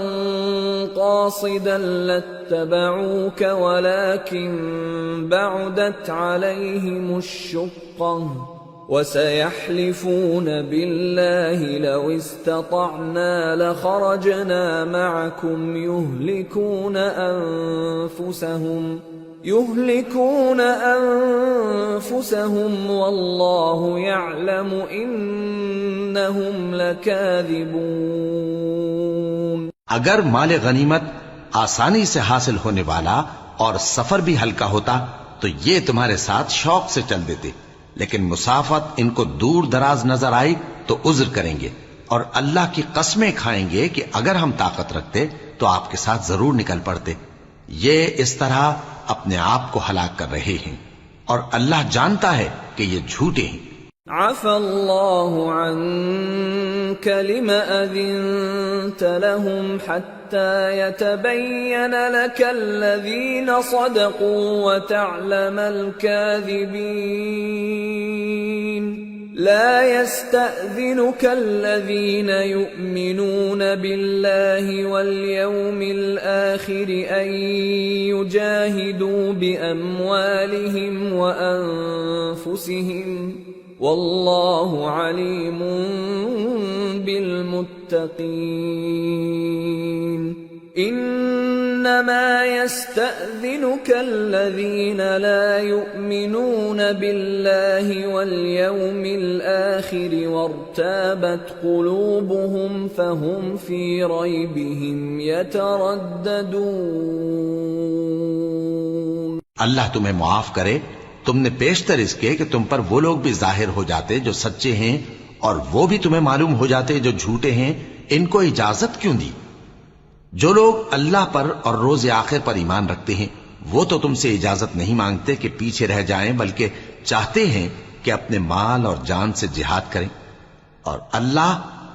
قاصدا لاتبعوك ولكن بعدت عليهم الشقة وسيحلفون بالله لو استطعنا لخرجنا معكم يهلكون أنفسهم والله يعلم إنهم لكاذبون۔ اگر مال غنیمت آسانی سے حاصل ہونے والا اور سفر بھی ہلکا ہوتا تو یہ تمہارے ساتھ شوق سے چل دیتے، لیکن مسافت ان کو دور دراز نظر آئی تو عذر کریں گے، اور اللہ کی قسمیں کھائیں گے کہ اگر ہم طاقت رکھتے تو آپ کے ساتھ ضرور نکل پڑتے۔ یہ اس طرح اپنے آپ کو ہلاک کر رہے ہیں، اور اللہ جانتا ہے کہ یہ جھوٹے ہیں۔ عفى الله عنك لما أذنت لهم حتى يتبين لك الذين صدقوا وتعلم الكاذبين۔ لا يستأذنك الذين يؤمنون بالله واليوم الآخر أن يجاهدوا بأموالهم وأنفسهم والله عليم بالمتقين۔ انما يستأذنك الذين لا يؤمنون بالله واليوم الآخر وارتابت قلوبهم فهم في ريبهم يترددون۔ اللہ تمہیں معاف کرے، تم نے پیشتر اس کے کہ تم پر وہ لوگ بھی ظاہر ہو جاتے جو سچے ہیں، اور وہ بھی تمہیں معلوم ہو جاتے جو جھوٹے ہیں۔ ان کو اجازت کیوں دی؟ جو لوگ اللہ پر اور روز آخر پر ایمان رکھتے ہیں وہ تو تم سے اجازت نہیں مانگتے کہ پیچھے رہ جائیں، بلکہ چاہتے ہیں کہ اپنے مال اور جان سے جہاد کریں، اور اللہ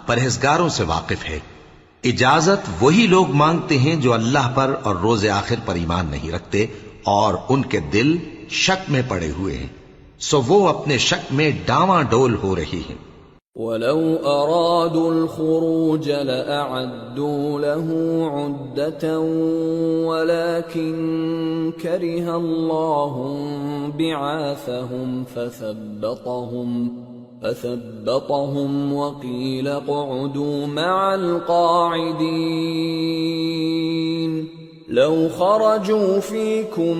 پرہیزگاروں سے واقف ہے۔ اجازت وہی لوگ مانگتے ہیں جو اللہ پر اور روز آخر پر ایمان نہیں رکھتے اور ان کے دل شک میں پڑے ہوئے ہیں، سو وہ اپنے شک میں ڈاواں ڈول ہو رہی ہیں۔ وَلَوْ أَرَادُوا الْخُرُوجَ لَأَعَدُّوا لَهُ عُدَّةً وَلَكِنْ كَرِهَ اللَّهُ بِعَاثَهُمْ فَثَبَّطَهُمْ وَقِيلَ اقْعُدُوا مَعَ الْقَاعِدِينَ۔ لو خرجوا فيكم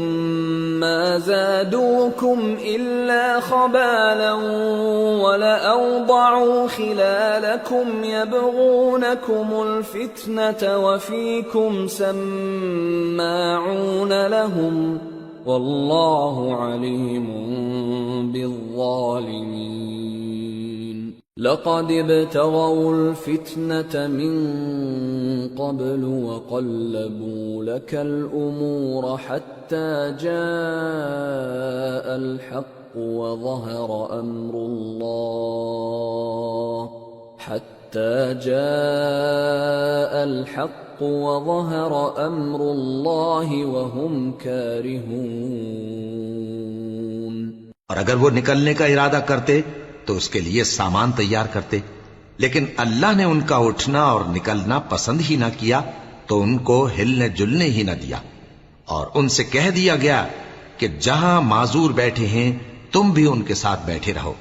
ما زادوكم إلا خبالا ولأوضعوا خلالكم يبغونكم الفتنة وفيكم سماعون لهم والله عليم بالظالمين۔ لقد ابتغوا الفتنة من قبل وقلبوا لك الأمور حتى جاء الحق وظهر أمر الله وهم كارهون. اور اگر وہ نکلنے کا ارادہ کرتے تو اس کے لیے سامان تیار کرتے، لیکن اللہ نے ان کا اٹھنا اور نکلنا پسند ہی نہ کیا تو ان کو ہلنے جلنے ہی نہ دیا، اور ان سے کہہ دیا گیا کہ جہاں معذور بیٹھے ہیں تم بھی ان کے ساتھ بیٹھے رہو.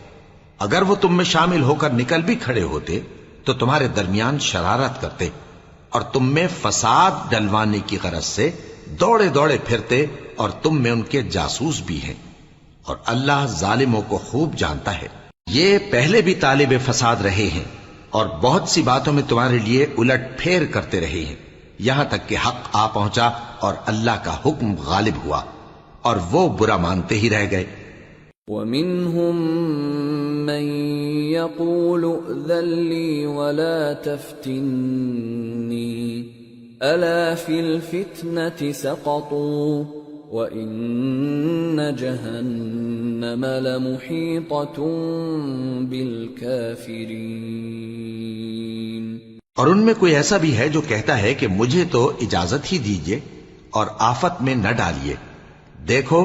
اگر وہ تم میں شامل ہو کر نکل بھی کھڑے ہوتے تو تمہارے درمیان شرارت کرتے اور تم میں فساد ڈلوانے کی غرض سے دوڑے دوڑے پھرتے، اور تم میں ان کے جاسوس بھی ہیں، اور اللہ ظالموں کو خوب جانتا ہے. یہ پہلے بھی طالب فساد رہے ہیں اور بہت سی باتوں میں تمہارے لیے الٹ پھیر کرتے رہے ہیں، یہاں تک کہ حق آ پہنچا اور اللہ کا حکم غالب ہوا اور وہ برا مانتے ہی رہ گئے. وَمِنْهُمْ مَنْ يَقُولُ ائْذَنْ لِي وَلَا تَفْتِنِّي أَلَا فِي الْفِتْنَةِ سَقَطُوا وَإِنَّ جَهَنَّمَ لَمُحِيطَةٌ بِالْكَافِرِينَ. اور ان میں کوئی ایسا بھی ہے جو کہتا ہے کہ مجھے تو اجازت ہی دیجئے اور آفت میں نہ ڈالیے. دیکھو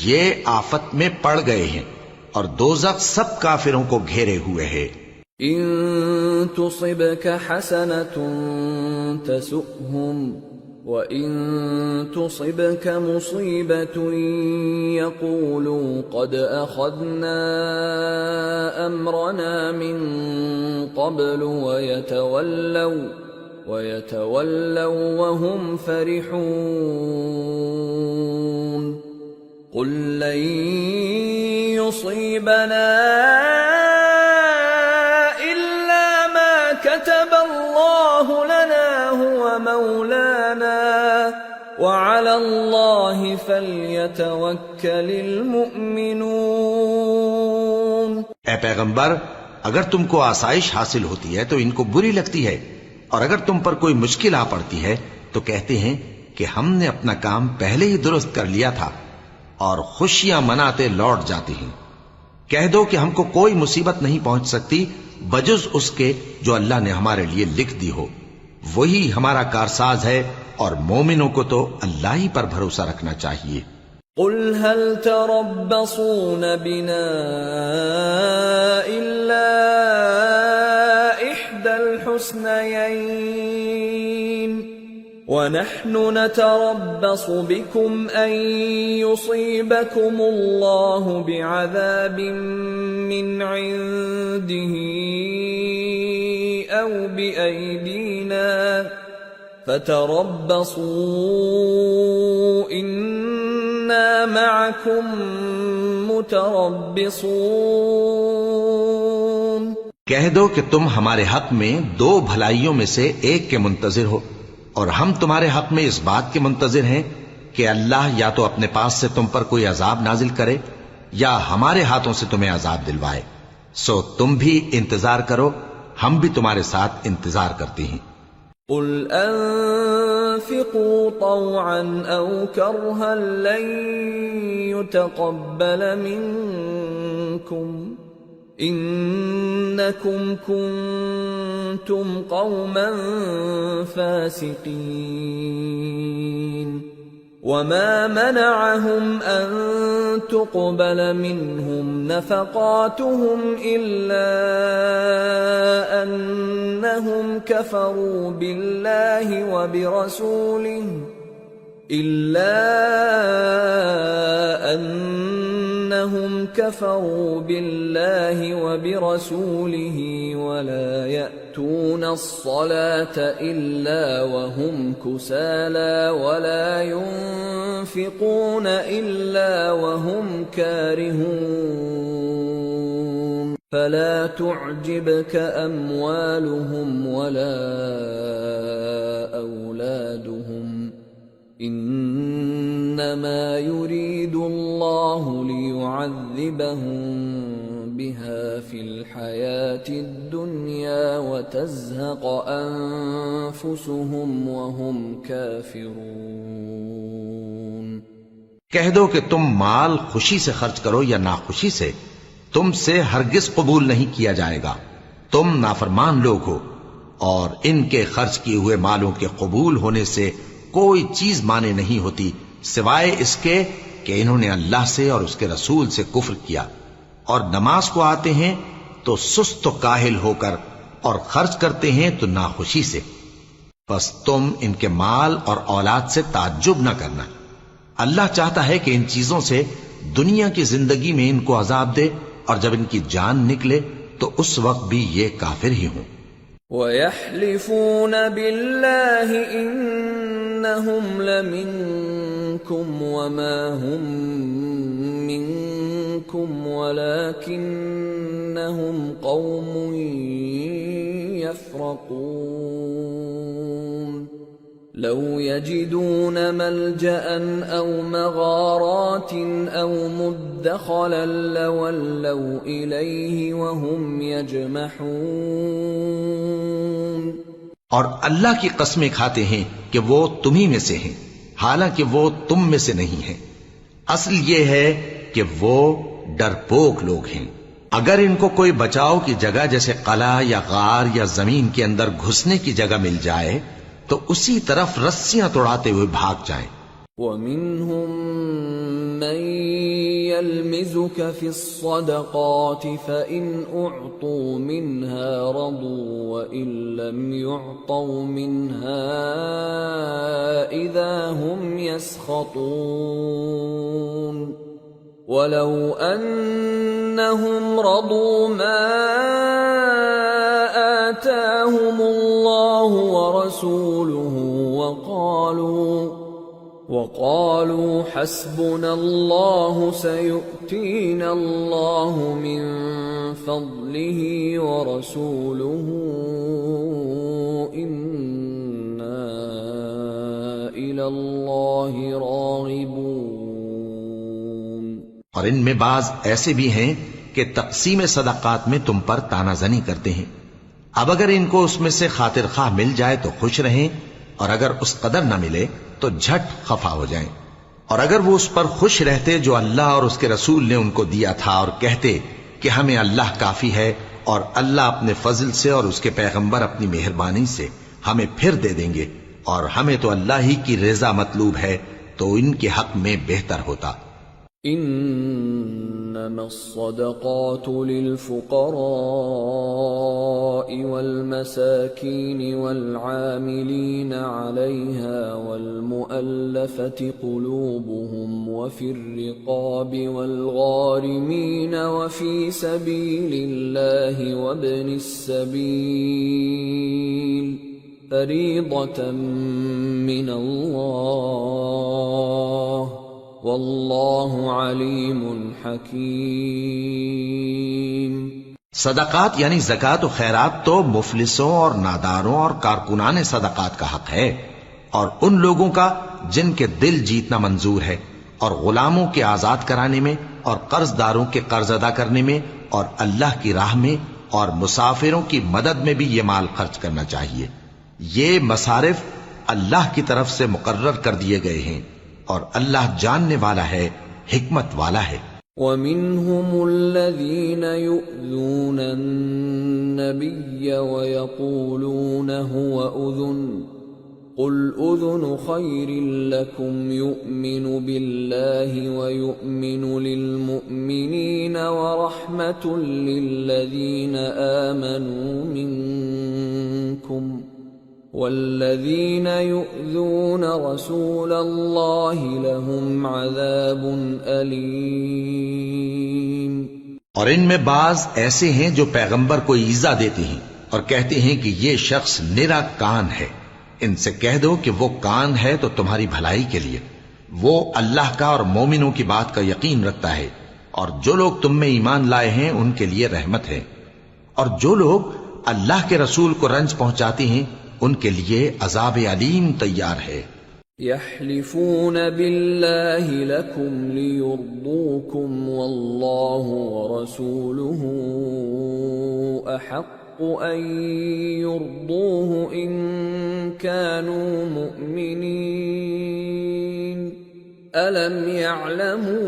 یہ آفت میں پڑ گئے ہیں اور دوزخ سب کافروں کو گھیرے ہوئے ہے. ان تصبك حسنة تسؤهم وَإِن تُصِبْكَ مُصِيبَةٌ يَقُولُوا قَدْ أَخَذْنَا أَمْرَنَا مِنْ قَبْلُ وَيَتَوَلَّوْا وَهُمْ فَرِحُونَ. قُلْ لَنْ يُصِيبَنَا إِلَّا مَا كَتَبَ اللَّهُ لَنَا هُوَ مَوْلَانَا وَعَلَى اللَّهِ فَلْيَتَوَكَّلِ الْمُؤْمِنُونَ. اے پیغمبر، اگر تم کو آسائش حاصل ہوتی ہے تو ان کو بری لگتی ہے، اور اگر تم پر کوئی مشکل آ پڑتی ہے تو کہتے ہیں کہ ہم نے اپنا کام پہلے ہی درست کر لیا تھا، اور خوشیاں مناتے لوٹ جاتے ہیں. کہہ دو کہ ہم کو کوئی مصیبت نہیں پہنچ سکتی بجز اس کے جو اللہ نے ہمارے لیے لکھ دی ہو. وہی ہمارا کارساز ہے، اور مومنوں کو تو اللہ ہی پر بھروسہ رکھنا چاہیے. قل هل تربصون بنا إلا إحدى الحسنيين ونحن نتربص بكم أن يصيبكم الله بعذاب من عنده أو بأيدينا فتربصوا إنا معكم متربصون. کہہ دو کہ تم ہمارے حق میں دو بھلائیوں میں سے ایک کے منتظر ہو، اور ہم تمہارے حق میں اس بات کے منتظر ہیں کہ اللہ یا تو اپنے پاس سے تم پر کوئی عذاب نازل کرے یا ہمارے ہاتھوں سے تمہیں عذاب دلوائے. سو تم بھی انتظار کرو، ہم بھی تمہارے ساتھ انتظار کرتے ہیں. قل انفقوا طوعا او كرها لن يتقبل منكم انكم كنتم قوما فاسقين. وما منعهم ان تقبل منهم نفقاتهم الا انهم كفروا بالله وبرسوله ولا يأتون الصلاة إلا وهم كسالى ولا ينفقون إلا وهم كارهون. فلا تعجبك أموالهم ولا أولادهم إنما إنما يريد الله ليعذبهم بها في الحياة الدنيا وتزهق أنفسهم وهم كافرون۔ کہہ دو کہ تم مال خوشی سے خرچ کرو یا ناخوشی سے، تم سے ہرگز قبول نہیں کیا جائے گا، تم نافرمان لوگ ہو، اور ان کے خرچ کیے ہوئے مالوں کے قبول ہونے سے کوئی چیز مانے نہیں ہوتی سوائے اس کے کہ انہوں نے اللہ سے اور اس کے رسول سے کفر کیا، اور نماز کو آتے ہیں تو سست و کاہل ہو کر، اور خرچ کرتے ہیں تو ناخوشی سے۔ بس تم ان کے مال اور اولاد سے تعجب نہ کرنا، اللہ چاہتا ہے کہ ان چیزوں سے دنیا کی زندگی میں ان کو عذاب دے، اور جب ان کی جان نکلے تو اس وقت بھی یہ کافر ہی ہوں۔ وَيَحْلِفُونَ بِاللَّهِ إِنَّهُمْ لَمِنكُمْ وَمَا هُمْ مِنكُمْ وَلَكِنَّهُمْ قَوْمٌ يَفْرَقُونَ لَوْ يَجِدُونَ مَلْجَأً أَوْ مَغَارَاتٍ أَوْ مُدَّخَلًا لَوَلَّوْا إِلَيْهِ وَهُمْ يَجْمَحُونَ۔ اور اللہ کی قسمیں کھاتے ہیں کہ وہ تمہیں میں سے ہیں، حالانکہ وہ تم میں سے نہیں ہیں۔ اصل یہ ہے کہ وہ ڈرپوک لوگ ہیں۔ اگر ان کو کوئی بچاؤ کی جگہ جیسے قلعہ یا غار یا زمین کے اندر گھسنے کی جگہ مل جائے تو اسی طرف رسیاں توڑاتے ہوئے بھاگ جائیں۔ وَمِنْهُمْ مَنْ يَلْمِزُكَ فِي الصَّدَقَاتِ فَإِنْ أُعْطُوا مِنْهَا رَضُوا وَإِنْ لَمْ يُعْطَوْا مِنْهَا إِذَا هُمْ يَسْخَطُونَ وَلَوْ أَنَّهُمْ رَضُوا مَا آتَاهُمُ اللَّهُ وَرَسُولُهُ وَقَالُوا حَسْبُنَا اللَّهُ سَيُؤْتِينَا اللَّهُ مِنْ فَضْلِهِ وَرَسُولُهُ إِنَّا إِلَى اللَّهِ رَاغِبُونَ۔ اور ان میں بعض ایسے بھی ہیں کہ تقسیم صدقات میں تم پر تانا زنی کرتے ہیں۔ اب اگر ان کو اس میں سے خاطر خواہ مل جائے تو خوش رہیں، اور اگر اس قدر نہ ملے تو جھٹ خفا ہو جائیں۔ اور اگر وہ اس پر خوش رہتے جو اللہ اور اس کے رسول نے ان کو دیا تھا، اور کہتے کہ ہمیں اللہ کافی ہے، اور اللہ اپنے فضل سے اور اس کے پیغمبر اپنی مہربانی سے ہمیں پھر دے دیں گے، اور ہمیں تو اللہ ہی کی رضا مطلوب ہے، تو ان کے حق میں بہتر ہوتا۔ إنما الصدقات للفقراء والمساكين والعاملين عليها والمؤلفة قلوبهم وفي الرقاب والغارمين وفي سبيل الله وابن السبيل فريضة من الله واللہ علیم حکیم۔ صدقات یعنی زکوٰۃ و خیرات تو مفلسوں اور ناداروں اور کارکنان صدقات کا حق ہے، اور ان لوگوں کا جن کے دل جیتنا منظور ہے، اور غلاموں کے آزاد کرانے میں، اور قرض داروں کے قرض ادا کرنے میں، اور اللہ کی راہ میں، اور مسافروں کی مدد میں بھی یہ مال خرچ کرنا چاہیے۔ یہ مصارف اللہ کی طرف سے مقرر کر دیے گئے ہیں، اور اللہ جاننے والا ہے، حکمت والا ہے۔ وَمِنْهُمُ الَّذِينَ يُؤْذُونَ النَّبِيَّ وَيَقُولُونَ هُوَ أُذُنٌ قُلْ أُذُنُ خَيْرٍ لَكُمْ يُؤْمِنُ بِاللَّهِ وَيُؤْمِنُ لِلْمُؤْمِنِينَ وَرَحْمَةٌ لِلَّذِينَ آمَنُوا مِنْكُمْ وَالَّذِينَ يُؤْذُونَ رَسُولَ اللَّهِ لَهُمْ عَذَابٌ أَلِيمٌ۔ اور ان میں بعض ایسے ہیں جو پیغمبر کو ایذا دیتے ہیں اور کہتے ہیں کہ یہ شخص نرا کان ہے۔ ان سے کہہ دو کہ وہ کان ہے تو تمہاری بھلائی کے لیے، وہ اللہ کا اور مومنوں کی بات کا یقین رکھتا ہے، اور جو لوگ تم میں ایمان لائے ہیں ان کے لیے رحمت ہے، اور جو لوگ اللہ کے رسول کو رنج پہنچاتے ہیں ان کے لیے عذاب علیم تیار ہے۔ يحلفون بالله لكم ليرضوكم والله ورسوله أحق أن يرضوه إن كانوا مؤمنين ألم يعلموا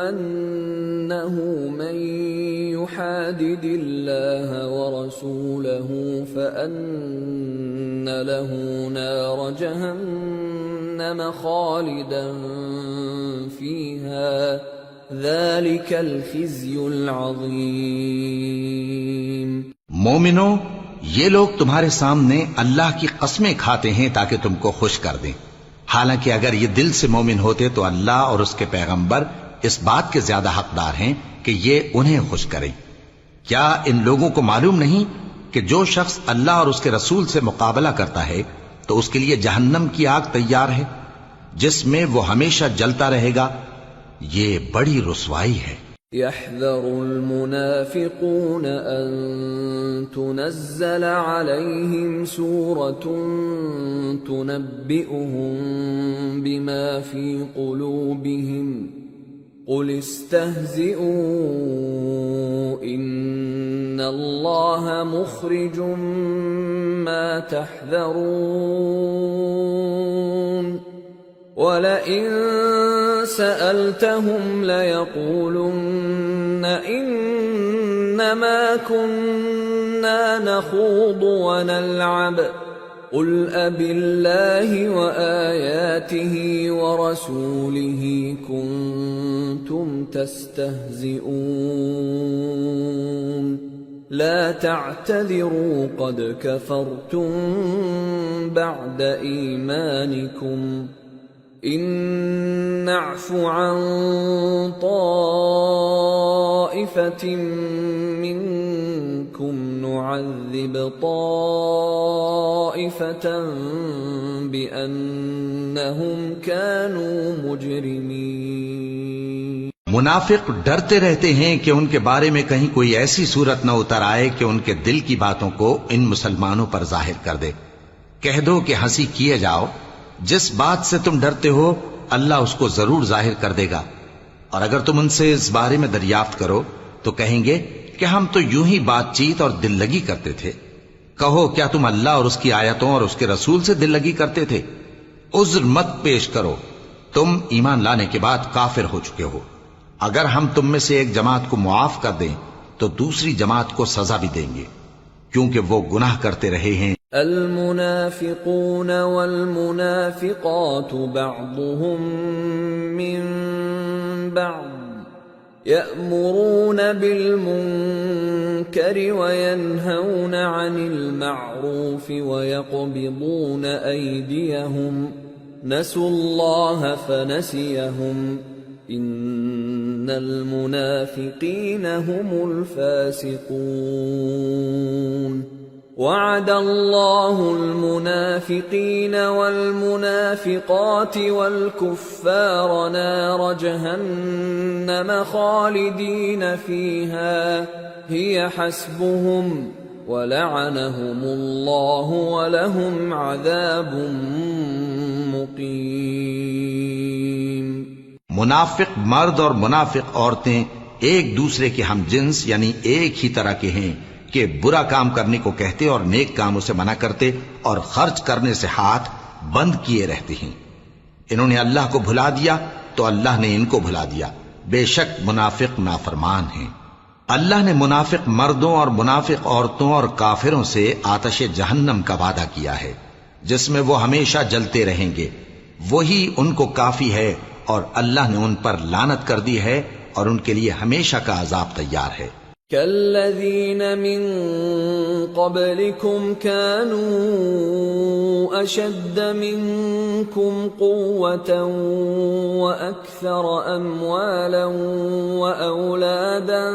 أنه من يحادد الله ورسوله فأن له نار جهنم خالدا فيها ذلك الخزي العظيم۔ مومنو، یہ لوگ تمہارے سامنے اللہ کی قسمیں کھاتے ہیں تاکہ تم کو خوش کر دیں، حالانکہ اگر یہ دل سے مومن ہوتے تو اللہ اور اس کے پیغمبر اس بات کے زیادہ حقدار ہیں کہ یہ انہیں خوش کریں۔ کیا ان لوگوں کو معلوم نہیں کہ جو شخص اللہ اور اس کے رسول سے مقابلہ کرتا ہے تو اس کے لیے جہنم کی آگ تیار ہے جس میں وہ ہمیشہ جلتا رہے گا؟ یہ بڑی رسوائی ہے۔ يحذر المنافقون أن تنزل عليهم سورة تنبئهم بما في قلوبهم قل استهزئوا إن الله مخرج ما تحذرون وَلَئِن سَأَلْتَهُمْ لَيَقُولُنَّ إِنَّمَا كُنَّا نَخُوضُ وَنَلْعَبُ قُلْ أَبِاللَّهِ وَآيَاتِهِ وَرَسُولِهِ كُنتُمْ تَسْتَهْزِئُونَ لَا تَعْتَذِرُوا قَدْ كَفَرْتُمْ بَعْدَ إِيمَانِكُمْ إن نعف عن طائفة منكم نعذب طائفة بأنهم كانوا مجرمين۔ منافق ڈرتے رہتے ہیں کہ ان کے بارے میں کہیں کوئی ایسی صورت نہ اتر آئے کہ ان کے دل کی باتوں کو ان مسلمانوں پر ظاہر کر دے۔ کہہ دو کہ ہنسی کیے جاؤ، جس بات سے تم ڈرتے ہو اللہ اس کو ضرور ظاہر کر دے گا، اور اگر تم ان سے اس بارے میں دریافت کرو تو کہیں گے کہ ہم تو یوں ہی بات چیت اور دل لگی کرتے تھے۔ کہو کیا تم اللہ اور اس کی آیتوں اور اس کے رسول سے دل لگی کرتے تھے؟ عذر مت پیش کرو، تم ایمان لانے کے بعد کافر ہو چکے ہو۔ اگر ہم تم میں سے ایک جماعت کو معاف کر دیں تو دوسری جماعت کو سزا بھی دیں گے، کیونکہ وہ گناہ کرتے رہے ہیں۔ المنافقون والمنافقات بعضهم من بعض يأمرون بالمنكر وينهون عن المعروف ويقبضون أيديهم نسوا الله فنسيهم إن المنافقين هم الفاسقون وعد الله المنافقين والمنافقات والكفار نار جهنم خالدين فيها هي حسبهم ولعنهم الله ولهم عذاب مقيم۔ منافق مرد اور منافق عورتیں ایک دوسرے کے ہم جنس یعنی ایک ہی طرح کے ہیں کہ برا کام کرنے کو کہتے اور نیک کاموں سے منع کرتے اور خرچ کرنے سے ہاتھ بند کیے رہتے ہیں۔ انہوں نے اللہ کو بھلا دیا تو اللہ نے ان کو بھلا دیا، بے شک منافق نافرمان ہیں۔ اللہ نے منافق مردوں اور منافق عورتوں اور کافروں سے آتش جہنم کا وعدہ کیا ہے جس میں وہ ہمیشہ جلتے رہیں گے، وہی ان کو کافی ہے، اور اللہ نے ان پر لعنت کر دی ہے اور ان کے لیے ہمیشہ کا عذاب تیار ہے۔ كالذين من قبلكم كانوا أشد منكم قوة وأكثر أموالا وأولادا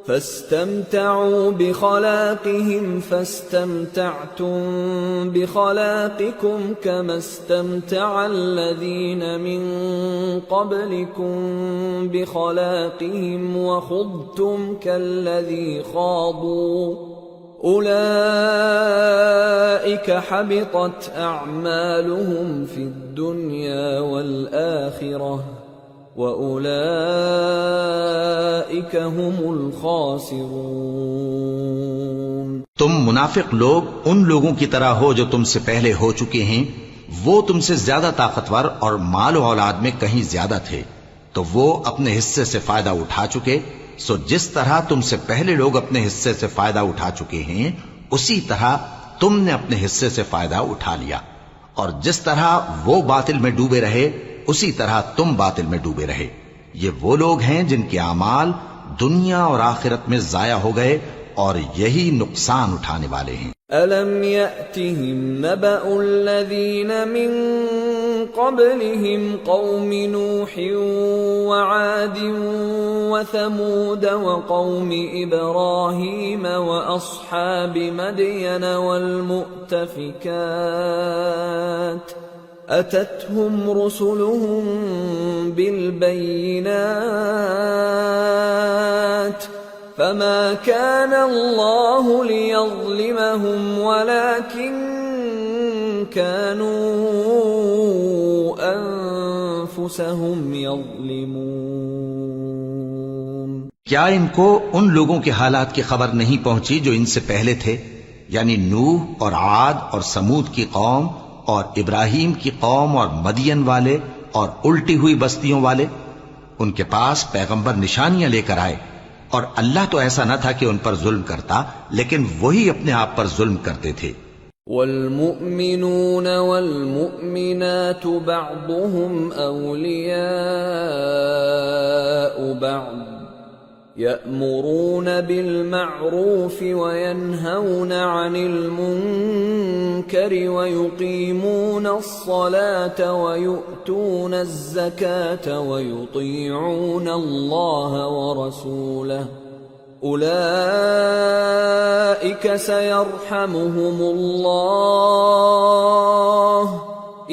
فاستمتعوا بخلاقهم فاستمتعتم بخلاقكم كما استمتع الذين من قبلكم بخلاقهم وخضتم كالذي خاضوا أولئك حبطت أعمالهم في الدنيا والآخرة وأولئك هم الخاسرون۔ تم منافق لوگ ان لوگوں کی طرح ہو جو تم سے پہلے ہو چکے ہیں، وہ تم سے زیادہ طاقتور اور مال و اولاد میں کہیں زیادہ تھے، تو وہ اپنے حصے سے فائدہ اٹھا چکے، سو جس طرح تم سے پہلے لوگ اپنے حصے سے فائدہ اٹھا چکے ہیں اسی طرح تم نے اپنے حصے سے فائدہ اٹھا لیا، اور جس طرح وہ باطل میں ڈوبے رہے اسی طرح تم باطل میں ڈوبے رہے۔ یہ وہ لوگ ہیں جن کے اعمال دنیا اور آخرت میں ضائع ہو گئے اور یہی نقصان اٹھانے والے ہیں۔ أَلَمْ يَأْتِهِمْ نَبَأُ الَّذِينَ مِنْ قَبْلِهِمْ قَوْمِ نُوحٍ وَعَادٍ وَثَمُودَ وَقَوْمِ إِبْرَاهِيمَ وَأَصْحَابِ مَدْيَنَ وَالْمُؤْتَفِكَاتِ أَتَتْهُمْ رُسُلُهُم بِالْبَيِّنَاتِ فما كان الله ليظلمهم ولكن كانوا أنفسهم يظلمون۔ کیا ان کو ان لوگوں کے حالات کی خبر نہیں پہنچی جو ان سے پہلے تھے، یعنی نوح اور عاد اور سمود کی قوم اور ابراہیم کی قوم اور مدین والے اور الٹی ہوئی بستیوں والے؟ ان کے پاس پیغمبر نشانیاں لے کر آئے، اور اللہ تو ایسا نہ تھا کہ ان پر ظلم کرتا، لیکن وہی اپنے آپ پر ظلم کرتے تھے۔ والمؤمنون والمؤمنات بعضهم أولياء بعض يأمرون بالمعروف وينهون عن المنكر ويقيمون الصلاة ويؤتون الزكاة ويطيعون الله ورسوله أولئك سيرحمهم الله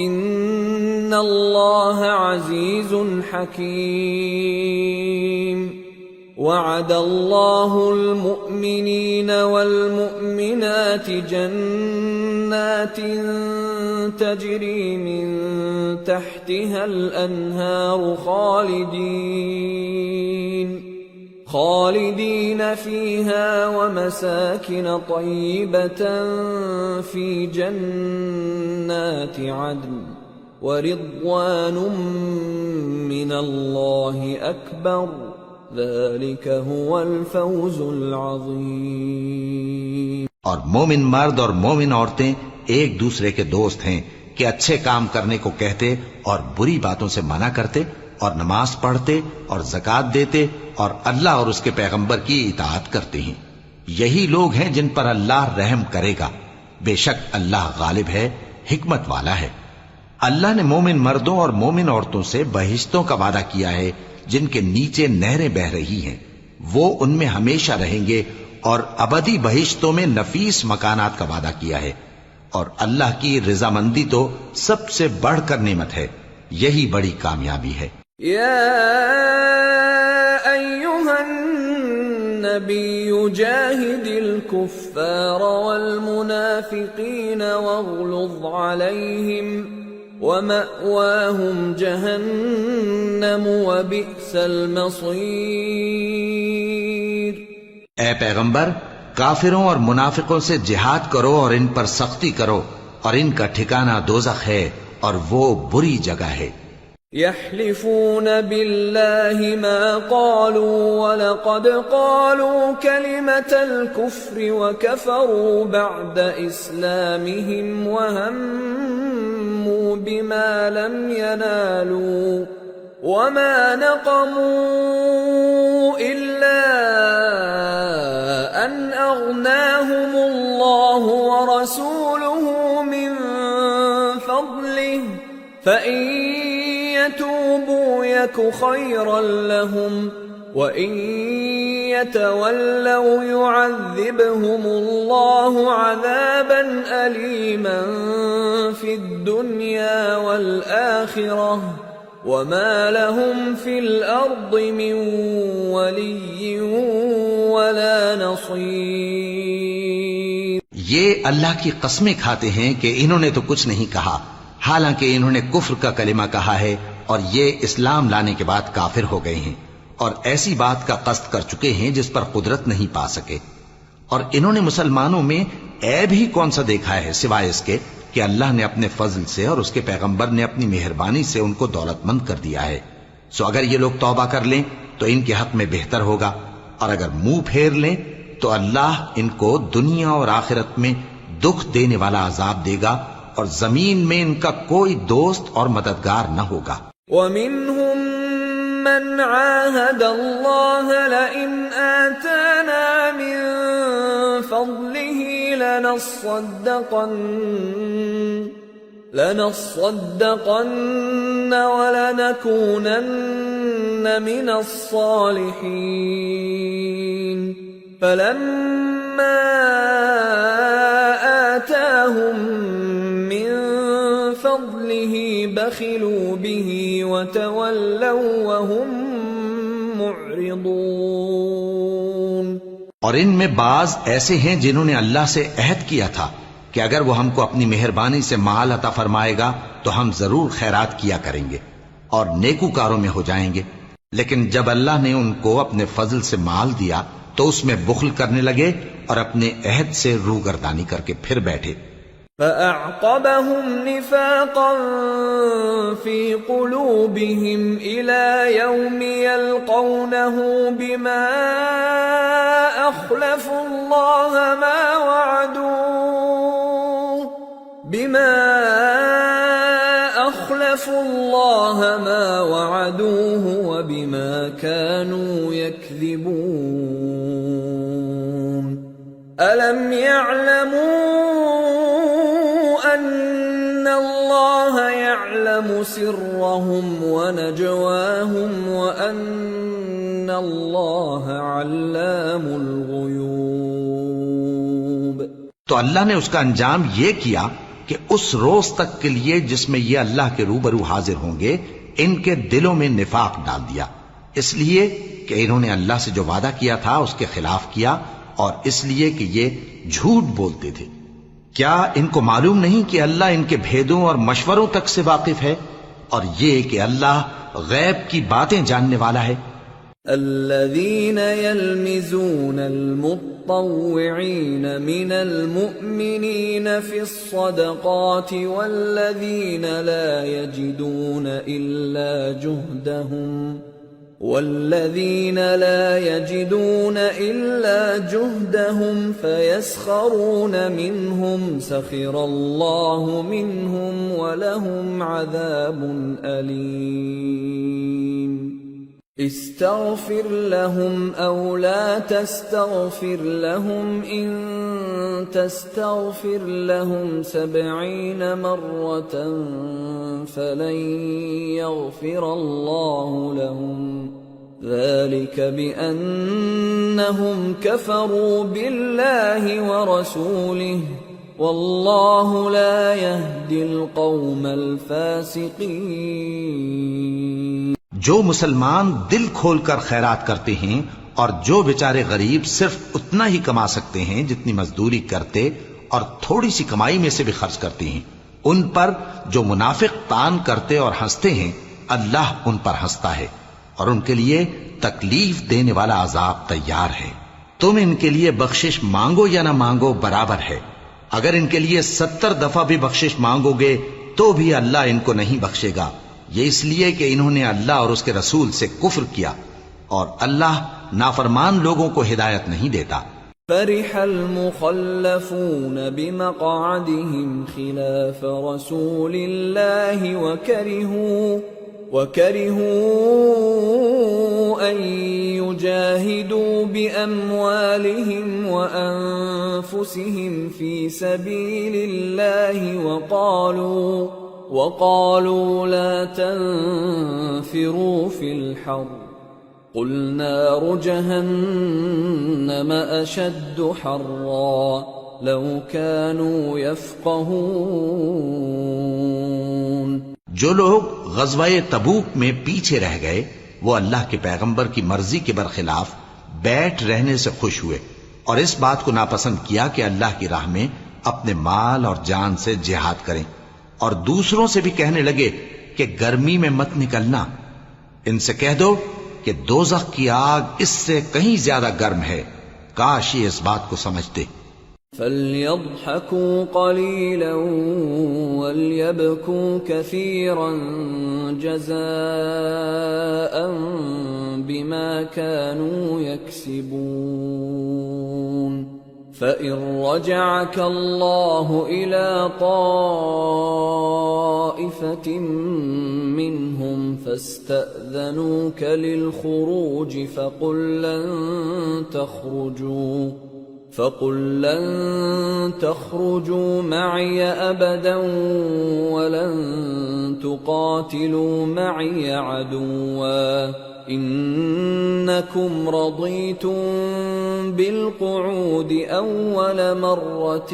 إن الله عزيز حكيم۔ وعد الله المؤمنين والمؤمنات جنات تجري من تحتها الأنهار خالدين فيها ومساكن طيبة في جنات عدن ورضوان من الله أكبر ذلك هو الفوز العظيم۔ اور مومن مرد اور مومن عورتیں ایک دوسرے کے دوست ہیں کہ اچھے کام کرنے کو کہتے اور بری باتوں سے منع کرتے اور نماز پڑھتے اور زکوٰۃ دیتے اور اللہ اور اس کے پیغمبر کی اطاعت کرتے ہیں۔ یہی لوگ ہیں جن پر اللہ رحم کرے گا، بے شک اللہ غالب ہے، حکمت والا ہے۔ اللہ نے مومن مردوں اور مومن عورتوں سے بہشتوں کا وعدہ کیا ہے جن کے نیچے نہریں بہ رہی ہیں، وہ ان میں ہمیشہ رہیں گے، اور ابدی بہشتوں میں نفیس مکانات کا وعدہ کیا ہے، اور اللہ کی رضامندی تو سب سے بڑھ کر نعمت ہے، یہی بڑی کامیابی ہے۔ یا ایھا النبی جاہد الکفار والمنافقین واغلظ علیہم وَمَأْوَاهُمْ جَهَنَّمُ وَبِئْسَ الْمَصِيرُ۔ اے پیغمبر، کافروں اور منافقوں سے جہاد کرو اور ان پر سختی کرو، اور ان کا ٹھکانہ دوزخ ہے اور وہ بری جگہ ہے۔ يحلفون بالله ما قالوا ولقد قالوا كلمة الكفر وكفروا بعد إسلامهم وهموا بما لم ينالوا وما نقموا إلا أن أغناهم الله ورسوله من فضله فإن يتوبوا يك خيرا لهم وإن يتولوا يعذبهم الله عذابا أليما في الدنيا والآخرة وما لهم في الأرض من ولي ولا نصير۔ یہ اللہ کی قسمیں کھاتے ہیں کہ انہوں نے تو کچھ نہیں کہا، حالانکہ انہوں نے کفر کا کلمہ کہا ہے اور یہ اسلام لانے کے بعد کافر ہو گئے ہیں اور ایسی بات کا قصد کر چکے ہیں جس پر قدرت نہیں پا سکے۔ اور انہوں نے مسلمانوں میں عیب ہی کون سا دیکھا ہے سوائے اس کے کہ اللہ نے اپنے فضل سے اور اس کے پیغمبر نے اپنی مہربانی سے ان کو دولت مند کر دیا ہے۔ سو اگر یہ لوگ توبہ کر لیں تو ان کے حق میں بہتر ہوگا، اور اگر منہ پھیر لیں تو اللہ ان کو دنیا اور آخرت میں دکھ دینے والا عذاب دے گا اور زمین میں ان کا کوئی دوست اور مددگار نہ ہوگا۔ وَمِنْهُمْ مَنْ عَاهَدَ اللَّهَ لَئِنْ آتَانَا مِنْ فَضْلِهِ لَنَصَّدَّقَنَّ وَلَنَكُونَنَّ مِنَ الصَّالِحِينَ فَلَمَّا آتَاهُمْ مِنْ فَضْلِهِ بَخِلُوا بِهِ وَتَوَلَّوْا وَهُمْ مُعْرِضُونَ۔ اور ان میں بعض ایسے ہیں جنہوں نے اللہ سے عہد کیا تھا کہ اگر وہ ہم کو اپنی مہربانی سے مال عطا فرمائے گا تو ہم ضرور خیرات کیا کریں گے اور نیکوکاروں میں ہو جائیں گے، لیکن جب اللہ نے ان کو اپنے فضل سے مال دیا تو اس میں بخل کرنے لگے اور اپنے عہد سے روگردانی کر کے پھر بیٹھے۔ فَأَعْقَبَهُمْ نِفَاقًا فِي قُلُوبِهِمْ إِلَى يَوْمِ يَلْقَوْنَهُ بِمَا أَخْلَفُوا اللَّهَ مَا وَعَدُوهُ وَبِمَا كَانُوا يَكْذِبُونَ أَلَمْ يَعْلَمُوا أَنَّ اللَّهَ يَعْلَمُ سِرَّهُمْ وَنَجْوَاهُمْ وَأَنَّ اللَّهَ عَلَّامُ الْغُيُوبِ۔ تو اللہ نے اس کا انجام یہ کیا کہ اس روز تک کے لیے جس میں یہ اللہ کے روبرو حاضر ہوں گے ان کے دلوں میں نفاق ڈال دیا، اس لیے کہ انہوں نے اللہ سے جو وعدہ کیا تھا اس کے خلاف کیا، اور اس لیے کہ یہ جھوٹ بولتے تھے۔ کیا ان کو معلوم نہیں کہ اللہ ان کے بھیدوں اور مشوروں تک سے واقف ہے، اور یہ کہ اللہ غیب کی باتیں جاننے والا ہے؟ الذين يلمزون المطوعين من المؤمنين في الصدقات والذين لا يجدون إلا جهدهم فيسخرون منهم سخر الله منهم ولهم عذاب أليم استغفر لهم أو لا تستغفر لهم إن تستغفر لهم 70 مرة فلن يغفر الله لهم ذلك بأنهم كفروا بالله ورسوله والله لا يهدي القوم الفاسقين۔ جو مسلمان دل کھول کر خیرات کرتے ہیں اور جو بیچارے غریب صرف اتنا ہی کما سکتے ہیں جتنی مزدوری کرتے اور تھوڑی سی کمائی میں سے بھی خرچ کرتے ہیں، ان پر جو منافق تان کرتے اور ہنستے ہیں اللہ ان پر ہنستا ہے اور ان کے لیے تکلیف دینے والا عذاب تیار ہے۔ تم ان کے لیے بخشش مانگو یا نہ مانگو برابر ہے، اگر ان کے لیے 70 دفعہ بھی بخشش مانگو گے تو بھی اللہ ان کو نہیں بخشے گا، یہ اس لیے کہ انہوں نے اللہ اور اس کے رسول سے کفر کیا، اور اللہ نافرمان لوگوں کو ہدایت نہیں دیتا۔ فرح المخلفون بمقعدهم خلاف رسول الله وكرهوا أن يجاهدوا بأموالهم وأنفسهم في سبيل الله وقالوا لا تنفروا في الحر قل نار جهنم أشد حرا لو كانوا يفقهون۔ جو لوگ غزوہ تبوک میں پیچھے رہ گئے وہ اللہ کے پیغمبر کی مرضی کے برخلاف بیٹھ رہنے سے خوش ہوئے اور اس بات کو ناپسند کیا کہ اللہ کی راہ میں اپنے مال اور جان سے جہاد کریں، اور دوسروں سے بھی کہنے لگے کہ گرمی میں مت نکلنا۔ ان سے کہہ دو کہ دوزخ کی آگ اس سے کہیں زیادہ گرم ہے، کاش یہ اس بات کو سمجھتے۔ فَلْيَضْحَكُوا قَلِيلًا وَلْيَبْكُوا كَثِيرًا جَزَاءً بِمَا كَانُوا يَكْسِبُونَ فَإِن رَّجَعَكَ اللَّهُ إِلَى طَائِفَةٍ مِّنْهُمْ فَاسْتَأْذَنُوكَ لِلْخُرُوجِ فقل لن تخرجوا معي أبدا ولن تقاتلوا معي عدوا إنكم رضيتم بالقعود أول مرة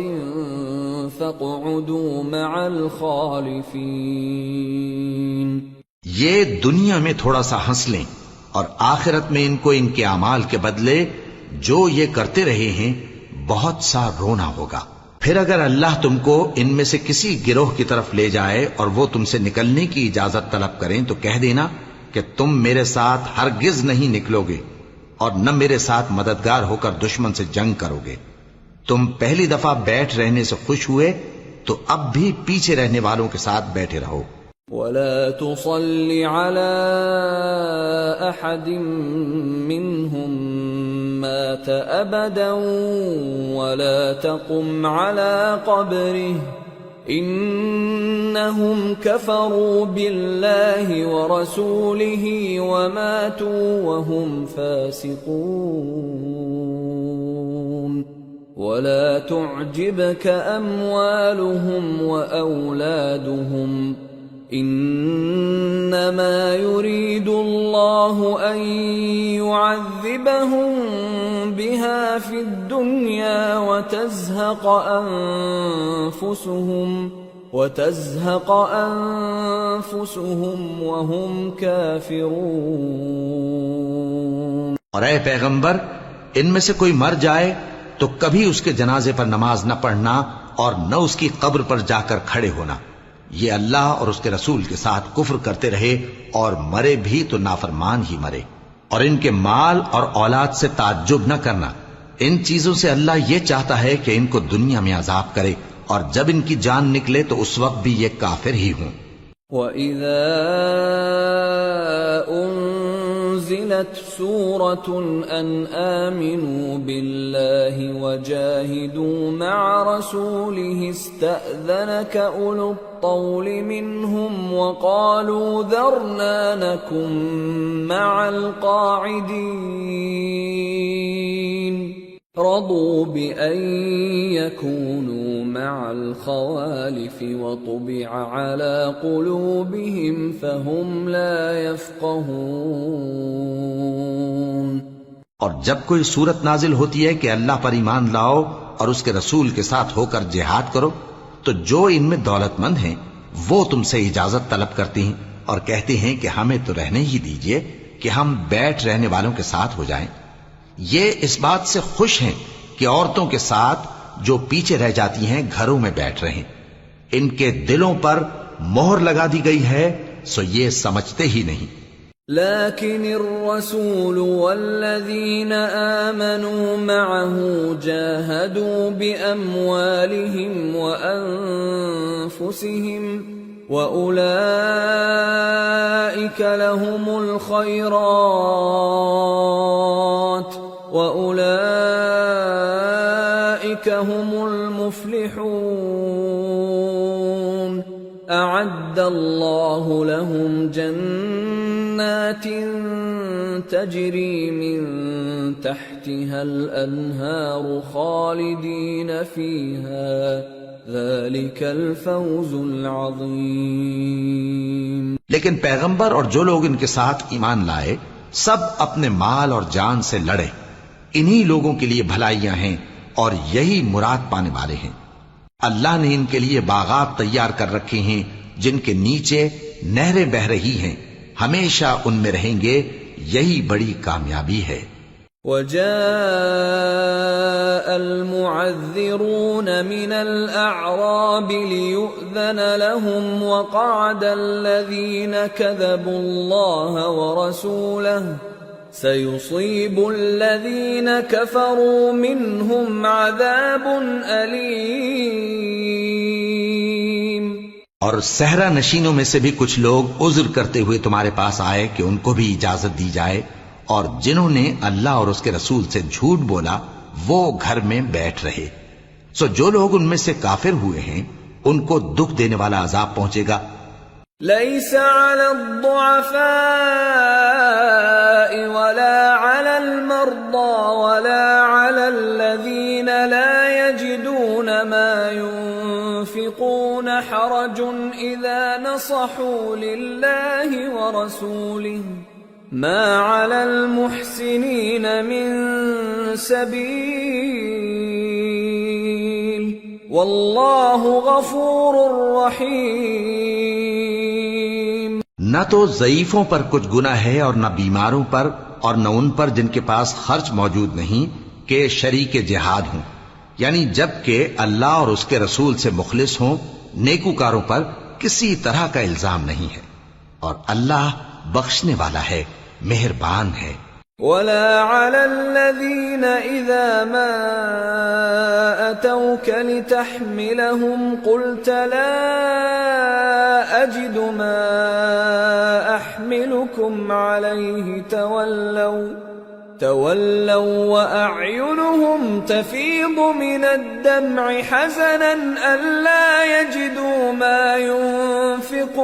فاقعدوا مع الخالفين۔ یہ دنیا میں تھوڑا سا ہنس لیں اور آخرت میں ان کو ان کے اعمال کے بدلے جو یہ کرتے رہے ہیں بہت سا رونا ہوگا۔ پھر اگر اللہ تم کو ان میں سے کسی گروہ کی طرف لے جائے اور وہ تم سے نکلنے کی اجازت طلب کریں تو کہہ دینا کہ تم میرے ساتھ ہرگز نہیں نکلو گے اور نہ میرے ساتھ مددگار ہو کر دشمن سے جنگ کرو گے۔ تم پہلی دفعہ بیٹھ رہنے سے خوش ہوئے تو اب بھی پیچھے رہنے والوں کے ساتھ بیٹھے رہو۔ وَلَا تُصَلِّ عَلَىٰ أَحَدٍ مِّنْهُمْ مَاتَ أَبَدًا وَلَا تَقُمْ عَلَىٰ قَبْرِهِ إِنَّهُمْ كَفَرُوا بِاللَّهِ وَرَسُولِهِ وَمَاتُوا وَهُمْ فَاسِقُونَ وَلَا تُعْجِبْكَ أَمْوَالُهُمْ وَأَوْلَادُهُمْ إِنَّمَا يُرِيدُ اللَّهُ أَن يُعَذِّبَهُم بِهَا فِي الدُّنْيَا وَتَزْهَقَ أَنفُسُهُمْ وَهُمْ كَافِرُونَ۔ اور اے پیغمبر، ان میں سے کوئی مر جائے تو کبھی اس کے جنازے پر نماز نہ پڑھنا اور نہ اس کی قبر پر جا کر کھڑے ہونا۔ یہ اللہ اور اس کے رسول کے ساتھ کفر کرتے رہے اور مرے بھی تو نافرمان ہی مرے۔ اور ان کے مال اور اولاد سے تعجب نہ کرنا، ان چیزوں سے اللہ یہ چاہتا ہے کہ ان کو دنیا میں عذاب کرے اور جب ان کی جان نکلے تو اس وقت بھی یہ کافر ہی ہوں۔ وَإِذَا أُنزِلَتْ سُورَةٌ أَنْ آمِنُوا بِاللَّهِ وَجَاهِدُوا مَعَ رَسُولِهِ اسْتَأْذَنَكَ أُولُو الطَّوْلِ مِنْهُمْ وَقَالُوا ذَرْنَا نَكُن مَّعَ الْقَاعِدِينَ رَضُوا بِأَن يَكُونُوا مَعَ الْخَوَالِفِ وَطُبِعَ عَلَى قُلُوبِهِمْ فَهُمْ لَا يَفْقَهُونَ۔ اور جب کوئی صورت نازل ہوتی ہے کہ اللہ پر ایمان لاؤ اور اس کے رسول کے ساتھ ہو کر جہاد کرو تو جو ان میں دولت مند ہیں وہ تم سے اجازت طلب کرتی ہیں اور کہتے ہیں کہ ہمیں تو رہنے ہی دیجئے کہ ہم بیٹھ رہنے والوں کے ساتھ ہو جائیں۔ یہ اس بات سے خوش ہیں کہ عورتوں کے ساتھ جو پیچھے رہ جاتی ہیں گھروں میں بیٹھ رہیں۔ ان کے دلوں پر مہر لگا دی گئی ہے سو یہ سمجھتے ہی نہیں۔ لكن الرسول والذين آمنوا معه جاهدوا بأموالهم وأنفسهم وأولئك لهم الخيرات وأولئك هم المفلحون أعد الله لهم جنات تجري من تحتها الأنهار خالدين فيها ذلك الفوز العظيم۔ لیکن پیغمبر اور جو لوگ ان کے ساتھ ایمان لائے سب اپنے مال اور جان سے لڑے، انہی لوگوں کے لیے بھلائیاں ہیں اور یہی مراد پانے والے ہیں۔ اللہ نے ان کے لیے باغات تیار کر رکھے ہیں جن کے نیچے نہریں بہہ رہی ہیں، ہمیشہ ان میں رہیں گے، یہی بڑی کامیابی ہے۔ وجاء المعذرون من الأعراب ليؤذن لهم وقعد الذين كذبوا الله ورسوله سيصيب الذين كفروا منهم عذاب أليم۔ اور صحرا نشینوں میں سے بھی کچھ لوگ عذر کرتے ہوئے تمہارے پاس آئے کہ ان کو بھی اجازت دی جائے، اور جنہوں نے اللہ اور اس کے رسول سے جھوٹ بولا وہ گھر میں بیٹھ رہے۔ سو جو لوگ ان میں سے کافر ہوئے ہیں ان کو دکھ دینے والا عذاب پہنچے گا۔ ليس على الضعفاء ولا على المرضى ولا على الذين لا يجدون ما ينفقون حرج إذا نصحوا لله ورسوله ما على المحسنين من سبيل والله غفور رحيم۔ نہ تو ضعیفوں پر کچھ گناہ ہے اور نہ بیماروں پر اور نہ ان پر جن کے پاس خرچ موجود نہیں کہ شریک جہاد ہوں، یعنی جب کہ اللہ اور اس کے رسول سے مخلص ہوں، نیکوکاروں پر کسی طرح کا الزام نہیں ہے، اور اللہ بخشنے والا ہے، مہربان ہے۔ ولا على الذين إذا ما أتوك لتحملهم قلت لا أجد ما أحملكم عليه تولوا وأعينهم تفيض من الدمع حزنا ألا يجدوا ما ينفقون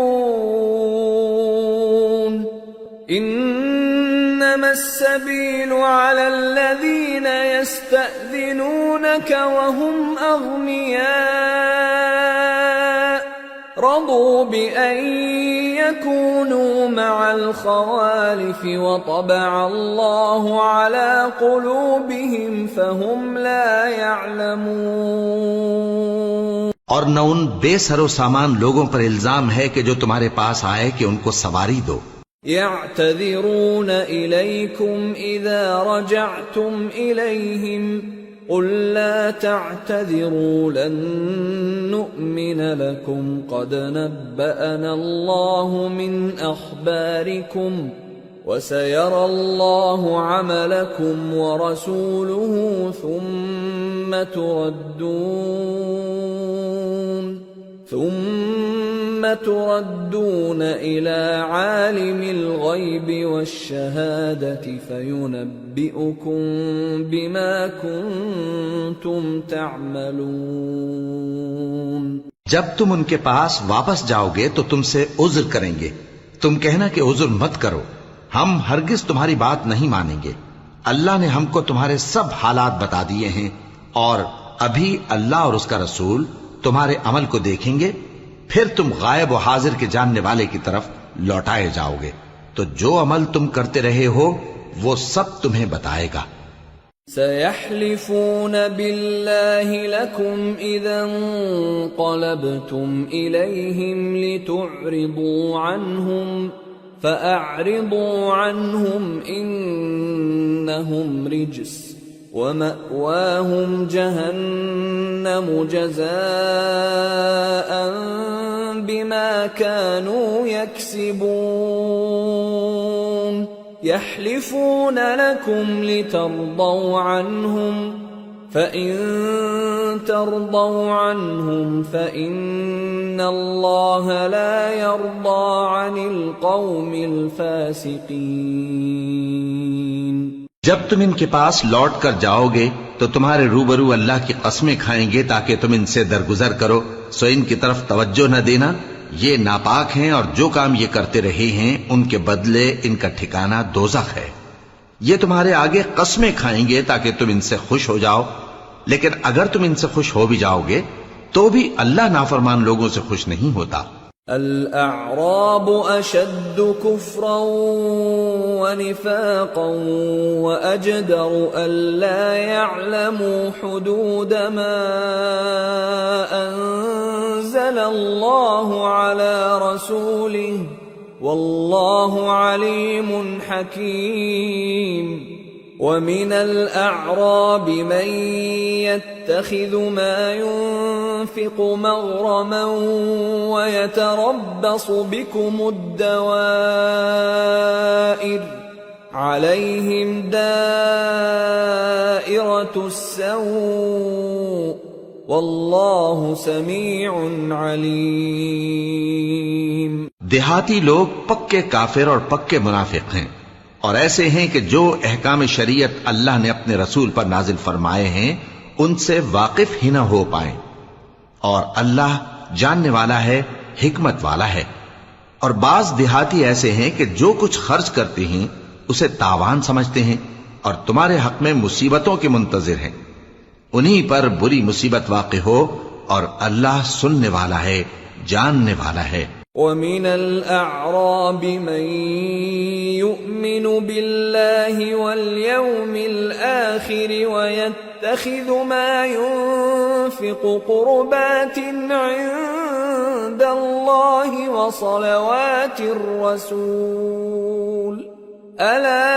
إنما السبيل على الذين يستأذنونك وهم أغنياء رضوا بأن يكونوا مع الخوالف وطبع الله على قلوبهم فهم لا يعلمون۔ اور نہ ان بے سر و سامان لوگوں پر الزام ہے کہ جو تمہارے پاس آئے کہ ان کو سواری دو۔ يعتذرون إليكم إذا رجعتم إليهم قل لا تعتذروا لن نؤمن لكم قد نبأنا الله من أخباركم وسيرى الله عملكم ورسوله ثم تردون إلى عالم الغيب والشهادة فينبئكم بما كنتم تعملون۔ جب تم ان کے پاس واپس جاؤ گے تو تم سے عذر کریں گے، تم کہنا کہ عذر مت کرو، ہم ہرگز تمہاری بات نہیں مانیں گے، اللہ نے ہم کو تمہارے سب حالات بتا دیے ہیں، اور ابھی اللہ اور اس کا رسول تمہارے عمل کو دیکھیں گے، پھر تم غائب و حاضر کے جاننے والے کی طرف لوٹائے جاؤ گے، تو جو عمل تم کرتے رہے ہو وہ سب تمہیں بتائے گا۔ سيحلفون بالله لكم إذا انقلبتم إليهم لتعرضوا عنهم فأعرضوا عنهم إنهم رجس ومأواهم جهنم جزاء بما كانوا يكسبون يحلفون لكم لترضوا عنهم فإن ترضوا عنهم فإن الله لا يرضى عن القوم الفاسقين۔ جب تم ان کے پاس لوٹ کر جاؤ گے تو تمہارے روبرو اللہ کی قسمیں کھائیں گے تاکہ تم ان سے درگزر کرو، سو ان کی طرف توجہ نہ دینا، یہ ناپاک ہیں اور جو کام یہ کرتے رہے ہیں ان کے بدلے ان کا ٹھکانہ دوزخ ہے۔ یہ تمہارے آگے قسمیں کھائیں گے تاکہ تم ان سے خوش ہو جاؤ، لیکن اگر تم ان سے خوش ہو بھی جاؤ گے تو بھی اللہ نافرمان لوگوں سے خوش نہیں ہوتا۔ الأعراب أشد كفرا ونفاقا وأجدر ألا يعلموا حدود ما أنزل الله على رسوله والله عليم حكيم۔ ومن الأعراب من يتخذ ما ينفق مغرما ويتربص بكم الدوائر عليهم دائرة السوء واللہ سمیع علیم۔ دیہاتی لوگ پکے کافر اور پکے منافق ہیں، اور ایسے ہیں کہ جو احکام شریعت اللہ نے اپنے رسول پر نازل فرمائے ہیں ان سے واقف ہی نہ ہو پائیں، اور اللہ جاننے والا ہے، حکمت والا ہے۔ اور بعض دیہاتی ایسے ہیں کہ جو کچھ خرچ کرتے ہیں اسے تاوان سمجھتے ہیں اور تمہارے حق میں مصیبتوں کے منتظر ہیں، انہی پر بری مصیبت واقع ہو، اور اللہ سننے والا ہے، جاننے والا ہے۔ وَمِنَ الْأَعْرَابِ مَن يُؤْمِنُ بِاللَّهِ وَالْيَوْمِ الْآخِرِ وَيَتَّخِذُ مَا يُنفِقُ قُرُبَاتٍ عِندَ اللَّهِ وَصَلَوَاتِ الرَّسُولِ أَلَا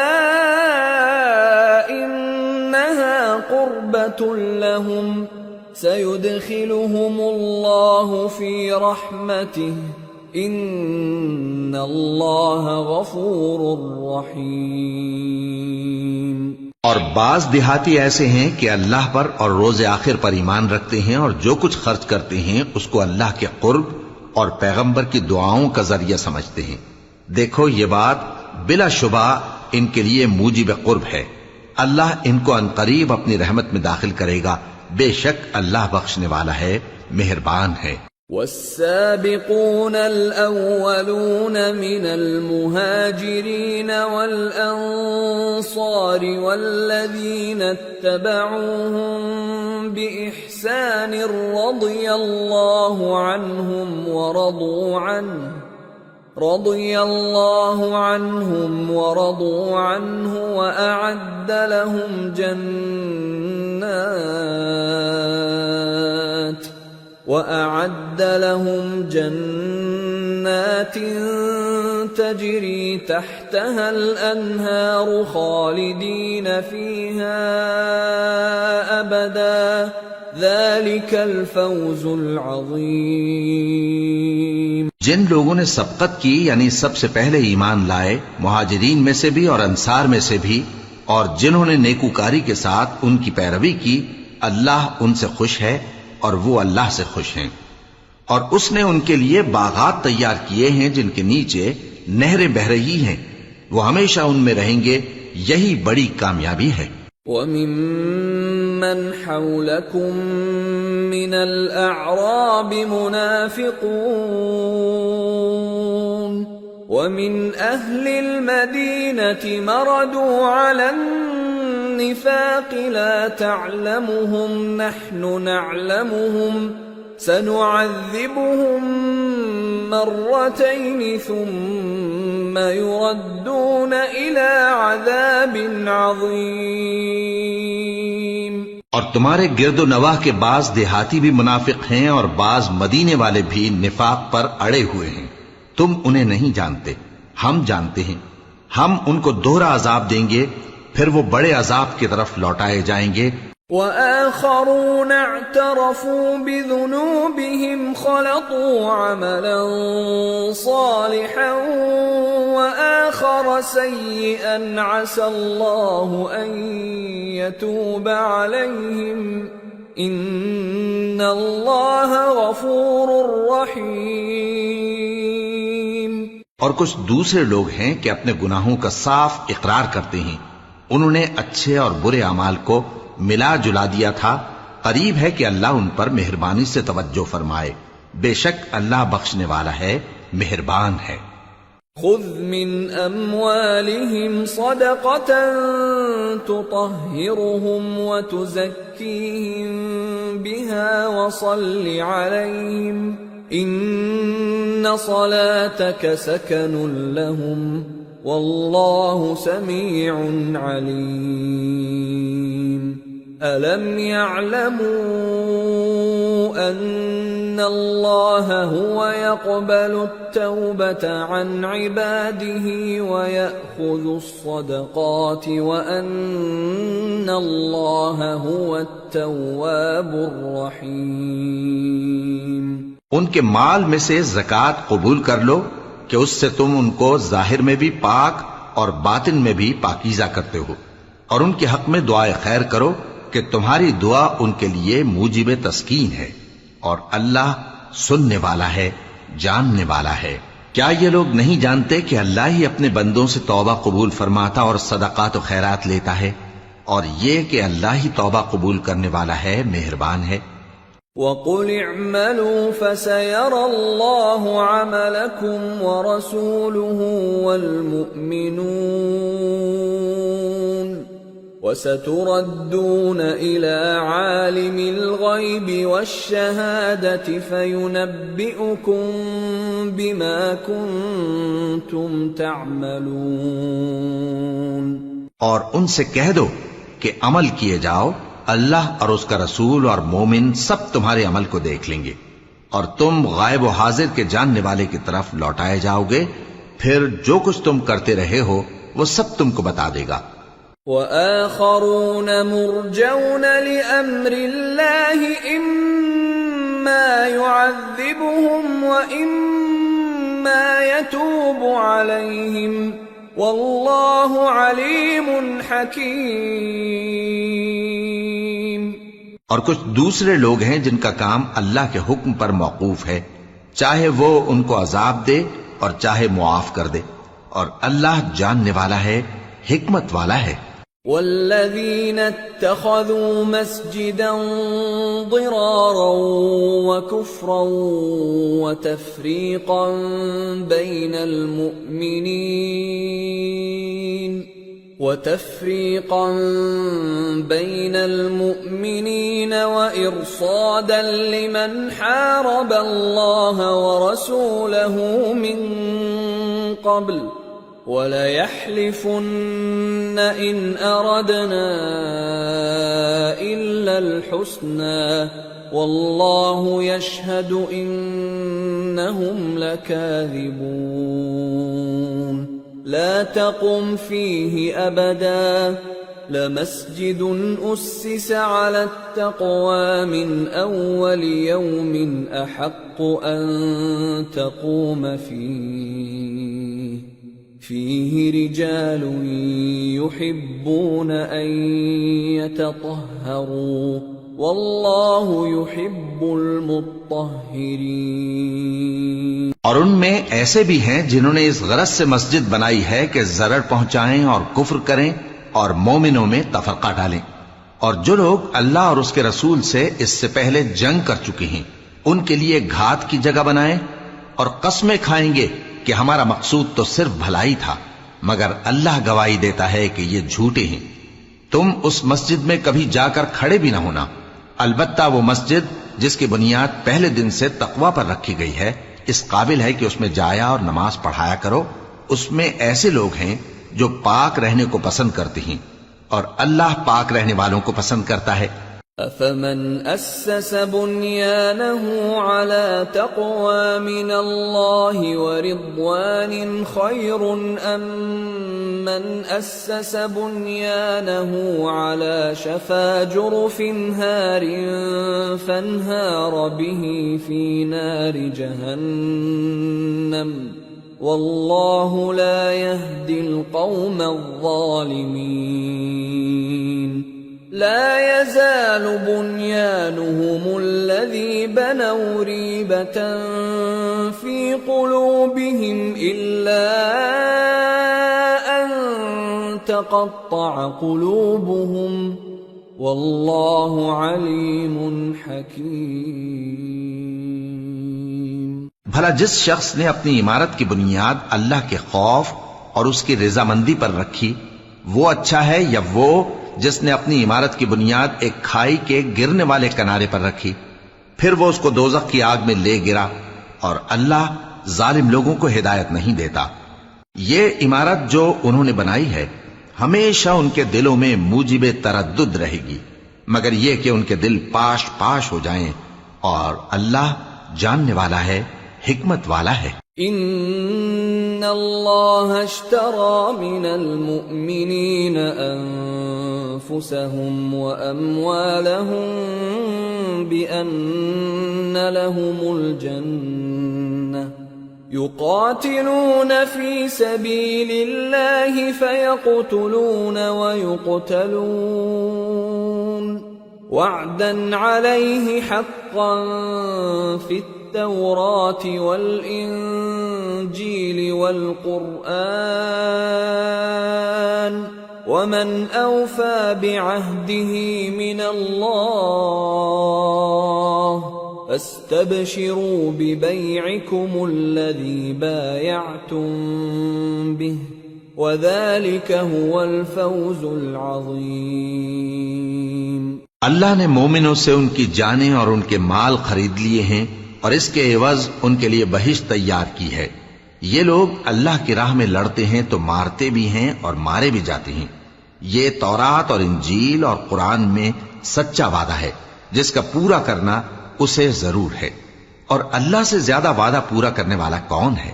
إِنَّهَا قُرْبَةٌ لَهُمْ سَيُدْخِلُهُمُ اللَّهُ فِي رَحْمَتِهِ ان اللہ غفور رحیم۔ اور بعض دیہاتی ایسے ہیں کہ اللہ پر اور روز آخر پر ایمان رکھتے ہیں، اور جو کچھ خرچ کرتے ہیں اس کو اللہ کے قرب اور پیغمبر کی دعاؤں کا ذریعہ سمجھتے ہیں۔ دیکھو یہ بات بلا شبہ ان کے لیے موجب قرب ہے، اللہ ان کو عنقریب اپنی رحمت میں داخل کرے گا، بے شک اللہ بخشنے والا ہے، مہربان ہے۔ والسابقون الأولون من المهاجرين والأنصار والذين اتبعوهم بإحسان رضي الله عنهم ورضوا عنه وأعد لهم جنات تجري تحتها الأنهار خالدين فيها أبدا ذلك الفوز العظيم۔ جن لوگوں نے سبقت کی یعنی سب سے پہلے ایمان لائے، مہاجرین میں سے بھی اور انصار میں سے بھی، اور جنہوں نے نیکوکاری کے ساتھ ان کی پیروی کی، اللہ ان سے خوش ہے اور وہ اللہ سے خوش ہیں۔ اور اس نے ان کے لیے باغات تیار کیے ہیں جن کے نیچے نہریں بہہ رہی ہیں، وہ ہمیشہ ان میں رہیں گے، یہی بڑی کامیابی ہے۔ وَمِمَّنْ حَوْلَكُمْ مِنَ الْأَعْرَابِ مُنَافِقُونَ وَمِنْ أَهْلِ الْمَدِينَةِ مَرَدُوا عَلَى النِّفَاقِ لَا تَعْلَمُهُمْ نَحْنُ نَعْلَمُهُمْ سَنُعَذِّبُهُمْ مرتين ثم يردون إلى عذاب عظيم۔ اور تمہارے گرد و نواح کے بعض دیہاتی بھی منافق ہیں اور بعض مدینے والے بھی نفاق پر اڑے ہوئے ہیں، تم انہیں نہیں جانتے، ہم جانتے ہیں۔ ہم ان کو دوہرا عذاب دیں گے، پھر وہ بڑے عذاب کی طرف لوٹائے جائیں گے۔ وآخرون اعترفوا بذنوبهم خلطوا عملا صالحا وآخر سيئا عسى الله أن يتوب عليهم إن الله غفور رحيم۔ اور کچھ دوسرے لوگ ہیں کہ اپنے گناہوں کا صاف اقرار کرتے ہیں، انہوں نے اچھے اور برے اعمال کو ملا جلا دیا تھا، قریب ہے کہ اللہ ان پر مہربانی سے توجہ فرمائے، بے شک اللہ بخشنے والا ہے، مہربان ہے۔ خذ من اموالهم صدقة تطهرهم وتزكيهم بها وصل عليهم ان صلاتك سكن لهم والله سميع عليم۔ أَلَمْ يَعْلَمُوا أَنَّ اللہ هو يقبل التوبة عن عباده ويأخذ الصدقات وأن اللہ هو التواب الرحیم۔ ان کے مال میں سے زکوٰۃ قبول کر لو کہ اس سے تم ان کو ظاہر میں بھی پاک اور باطن میں بھی پاکیزہ کرتے ہو، اور ان کے حق میں دعائے خیر کرو کہ تمہاری دعا ان کے لیے موجب تسکین ہے، اور اللہ سننے والا ہے، جاننے والا ہے۔ کیا یہ لوگ نہیں جانتے کہ اللہ ہی اپنے بندوں سے توبہ قبول فرماتا اور صدقات و خیرات لیتا ہے، اور یہ کہ اللہ ہی توبہ قبول کرنے والا ہے، مہربان ہے۔ وَقُلِ اعْمَلُوا فَسَيَرَى اللَّهُ عَمَلَكُمْ وَرَسُولُهُ وَالْمُؤْمِنُونَ وَسَتُرَدُّونَ إِلَى عَالِمِ الْغَيْبِ وَالشَّهَادَةِ فَيُنَبِّئُكُم بِمَا كُنتُمْ تَعْمَلُونَ۔ اور ان سے کہہ دو کہ عمل کیے جاؤ، اللہ اور اس کا رسول اور مومن سب تمہارے عمل کو دیکھ لیں گے، اور تم غائب و حاضر کے جاننے والے کی طرف لوٹائے جاؤ گے، پھر جو کچھ تم کرتے رہے ہو وہ سب تم کو بتا دے گا۔ وَآخَرُونَ مُرْجَوْنَ لِأَمْرِ اللَّهِ إِمَّا يُعَذِّبُهُمْ وَإِمَّا يَتُوبُ عَلَيْهِمْ وَاللَّهُ عَلِيمٌ حَكِيمٌ۔ اور کچھ دوسرے لوگ ہیں جن کا کام اللہ کے حکم پر موقوف ہے، چاہے وہ ان کو عذاب دے اور چاہے معاف کر دے، اور اللہ جاننے والا ہے، حکمت والا ہے۔ والذین اتخذوا مسجدا ضرارا وكفرا وتفریقا بین المؤمنین وإرصادا لمن حارب اللہ ورسوله من قبل وَلَيَحْلِفُنَّ إِنْ أَرَدْنَا إِلَّا الْحُسْنَى وَاللَّهُ يَشْهَدُ إِنَّهُمْ لَكَاذِبُونَ لَا تَقُمْ فِيهِ أَبَدًا لَمَسْجِدٌ أُسِّسَ عَلَى التَّقْوَى مِنْ أَوَّلِ يَوْمٍ أَحَقُّ أَن تَقُومَ فيه رجال يحبون أن يتطهروا والله يحب المطهرين۔ اور ان میں ایسے بھی ہیں جنہوں نے اس غرض سے مسجد بنائی ہے کہ ضرر پہنچائیں اور کفر کریں اور مومنوں میں تفرقہ ڈالیں، اور جو لوگ اللہ اور اس کے رسول سے اس سے پہلے جنگ کر چکے ہیں ان کے لیے گھات کی جگہ بنائیں، اور قسمیں کھائیں گے کہ ہمارا مقصود تو صرف بھلائی تھا، مگر اللہ گواہی دیتا ہے کہ یہ جھوٹے ہیں۔ تم اس مسجد میں کبھی جا کر کھڑے بھی نہ ہونا، البتہ وہ مسجد جس کی بنیاد پہلے دن سے تقوی پر رکھی گئی ہے اس قابل ہے کہ اس میں جایا اور نماز پڑھایا کرو۔ اس میں ایسے لوگ ہیں جو پاک رہنے کو پسند کرتے ہیں، اور اللہ پاک رہنے والوں کو پسند کرتا ہے۔ أَفَمَنْ أَسَّسَ بُنْيَانَهُ عَلَى تَقْوَى مِنَ اللَّهِ وَرِضْوَانٍ خَيْرٌ أَمْ مَنْ أَسَّسَ بُنْيَانَهُ عَلَى شَفَا جُرُفٍ هَارٍ فَانْهَارَ بِهِ فِي نَارِ جَهَنَّمَ وَاللَّهُ لَا يَهْدِي الْقَوْمَ الظَّالِمِينَ۔ لا يزال بنيانهم الذي بنوا ريبة في قلوبهم إلا أن تقطع قلوبهم والله عليم حكيم۔ بھلا جس شخص نے اپنی عمارت کی بنیاد اللہ کے خوف اور اس کی رضامندی پر رکھی وہ اچھا ہے، یا وہ جس نے اپنی عمارت کی بنیاد ایک کھائی کے گرنے والے کنارے پر رکھی، پھر وہ اس کو دوزخ کی آگ میں لے گرا، اور اللہ ظالم لوگوں کو ہدایت نہیں دیتا۔ یہ عمارت جو انہوں نے بنائی ہے ہمیشہ ان کے دلوں میں موجب تردد رہے گی، مگر یہ کہ ان کے دل پاش پاش ہو جائیں، اور اللہ جاننے والا ہے، حکمت والا ہے۔ ان اللہ اشترى من المؤمنین انفسهم واموالهم بان لهم الجنة يقاتلون في سبيل الله فيقتلون ويقتلون وعدا عليه حقا في التوراة والإنجيل والقرآن ومن أوفى بعهده من الله فاستبشروا ببيعكم الذي بايعتم به وذلك هو الفوز العظيم۔ اللہ نے مومنوں سے ان کی جانیں اور ان کے مال خرید لیے ہیں اور اس کے عوض ان کے لیے بہشت تیار کی ہے۔ یہ لوگ اللہ کی راہ میں لڑتے ہیں تو مارتے بھی ہیں اور مارے بھی جاتے ہیں۔ یہ تورات اور انجیل اور قرآن میں سچا وعدہ ہے جس کا پورا کرنا اسے ضرور ہے، اور اللہ سے زیادہ وعدہ پورا کرنے والا کون ہے؟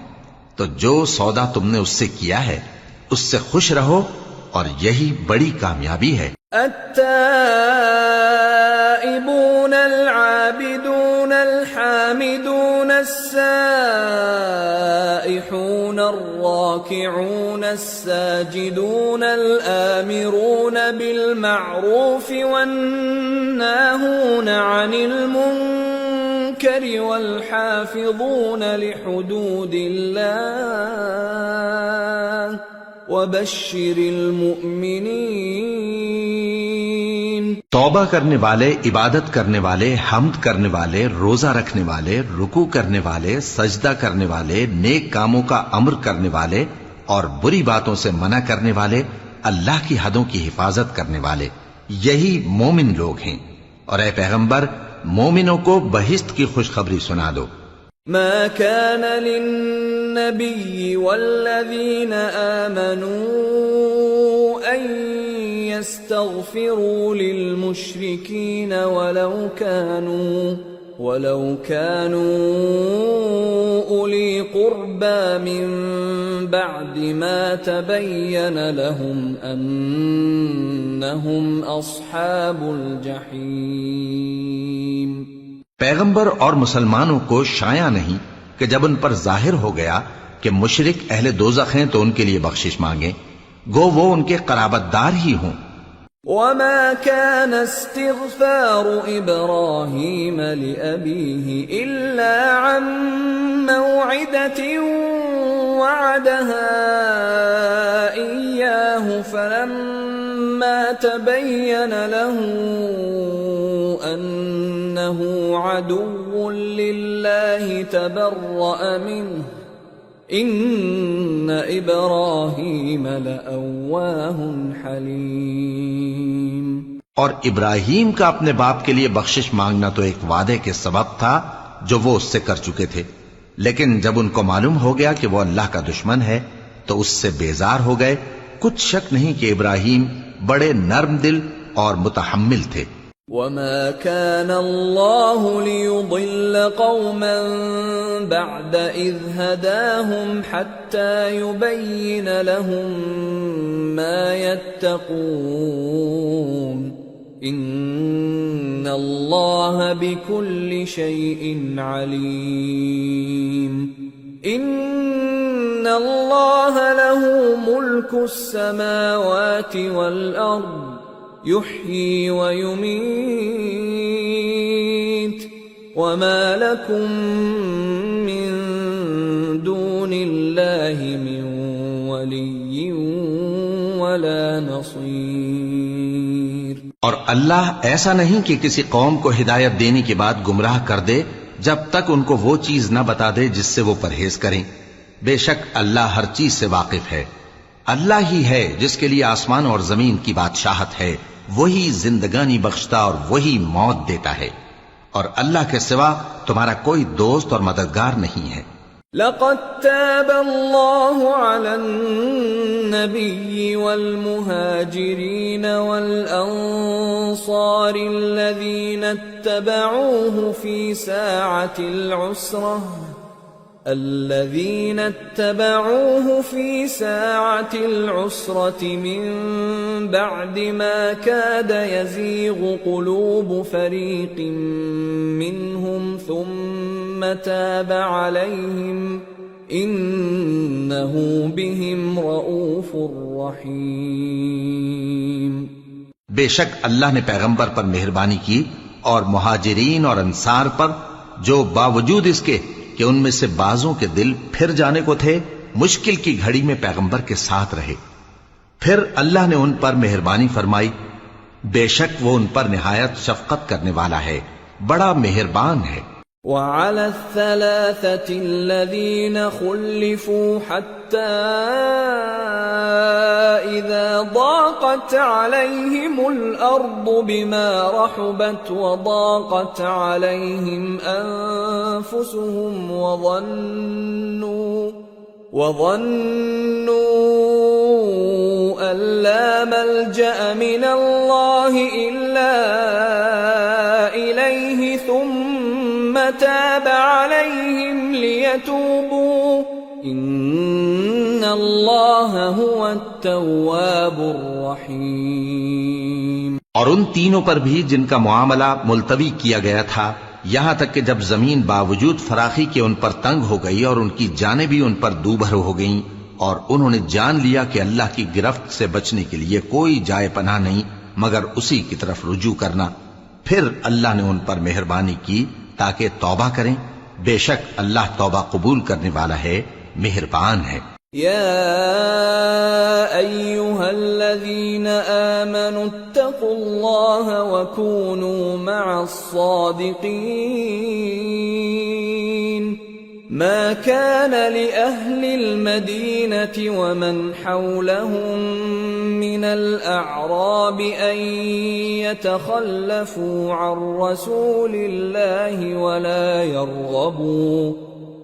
تو جو سودا تم نے اس سے کیا ہے اس سے خوش رہو، اور یہی بڑی کامیابی ہے۔ التائبون العابدون الحامدون السائحون الراكعون الساجدون الآمرون بالمعروف والناهون عن المنكر والحافظون لحدود الله وبشر المؤمنین۔ توبہ کرنے والے، عبادت کرنے والے، حمد کرنے والے، روزہ رکھنے والے، رکوع کرنے والے، سجدہ کرنے والے، نیک کاموں کا امر کرنے والے اور بری باتوں سے منع کرنے والے، اللہ کی حدوں کی حفاظت کرنے والے، یہی مومن لوگ ہیں۔ اور اے پیغمبر، مومنوں کو بہشت کی خوشخبری سنا دو۔ ما كان للنبي والذين آمنوا أن يستغفروا للمشركين ولو كانوا أولي قربى من بعد ما تبين لهم أنهم أصحاب الجحيم۔ پیغمبر اور مسلمانوں کو شایع نہیں کہ جب ان پر ظاہر ہو گیا کہ مشرک اہل دوزخ ہیں تو ان کے لیے بخشش مانگیں، گو وہ ان کے قرابت دار ہی ہوں۔ وما كان استغفار إبراهيم لأبيه إلا عن موعدة وعدها إياه فلما تبين له أنه عدو لله تبرأ منه إن إبراهيم لأواه حليم۔ اور ابراہیم کا اپنے باپ کے لیے بخشش مانگنا تو ایک وعدے کے سبب تھا جو وہ اس سے کر چکے تھے، لیکن جب ان کو معلوم ہو گیا کہ وہ اللہ کا دشمن ہے تو اس سے بیزار ہو گئے۔ کچھ شک نہیں کہ ابراہیم بڑے نرم دل اور متحمل تھے۔ وما كان الله ليضل قوما بعد إذ هداهم حتى يبين لهم ما يتقون إن الله بكل شيء عليم۔ إن الله له ملك السماوات والأرض يحيي ويميت وما لكم من دون الله من ولي ولا نصير۔ اور اللہ ایسا نہیں کہ کسی قوم کو ہدایت دینے کے بعد گمراہ کر دے جب تک ان کو وہ چیز نہ بتا دے جس سے وہ پرہیز کریں۔ بے شک اللہ ہر چیز سے واقف ہے۔ اللہ ہی ہے جس کے لیے آسمان اور زمین کی بادشاہت ہے، وہی زندگانی بخشتا اور وہی موت دیتا ہے، اور اللہ کے سوا تمہارا کوئی دوست اور مددگار نہیں ہے۔ لقد تاب الله على النبي والمهاجرين والأنصار الذين اتبعوه في ساعة العسرة من بعد ما كاد يزيغ قلوب فريق منهم ثم تاب عليهم إنه بهم رؤوف رحيم۔ بے شک اللہ نے پیغمبر پر مہربانی کی اور مہاجرین اور انصار پر، جو باوجود اس کے کہ ان میں سے بعضوں کے دل پھر جانے کو تھے، مشکل کی گھڑی میں پیغمبر کے ساتھ رہے، پھر اللہ نے ان پر مہربانی فرمائی۔ بے شک وہ ان پر نہایت شفقت کرنے والا ہے، بڑا مہربان ہے۔ وعلى الثلاثة الذين خلفوا حتى إذا ضاقت عليهم الأرض بما رحبت وضاقت عليهم أنفسهم وظنوا أن لا ملجأ من الله إلا إليه ثم تاب عليهم ليتوبوا إن الله هو التواب الرحيم۔ اور ان تینوں پر بھی جن کا معاملہ ملتوی کیا گیا تھا، یہاں تک کہ جب زمین باوجود فراخی کے ان پر تنگ ہو گئی اور ان کی جانیں بھی ان پر دوبھر ہو گئیں، اور انہوں نے جان لیا کہ اللہ کی گرفت سے بچنے کے لیے کوئی جائے پناہ نہیں مگر اسی کی طرف رجوع کرنا، پھر اللہ نے ان پر مہربانی کی تاکہ توبہ کریں۔ بے شک اللہ توبہ قبول کرنے والا ہے، مہربان ہے۔ يا أيها الذين آمنوا اتقوا الله وكونوا مع الصادقين ما كان لأهل المدينة ومن حولهم من الأعراب أن يتخلفوا عن رسول الله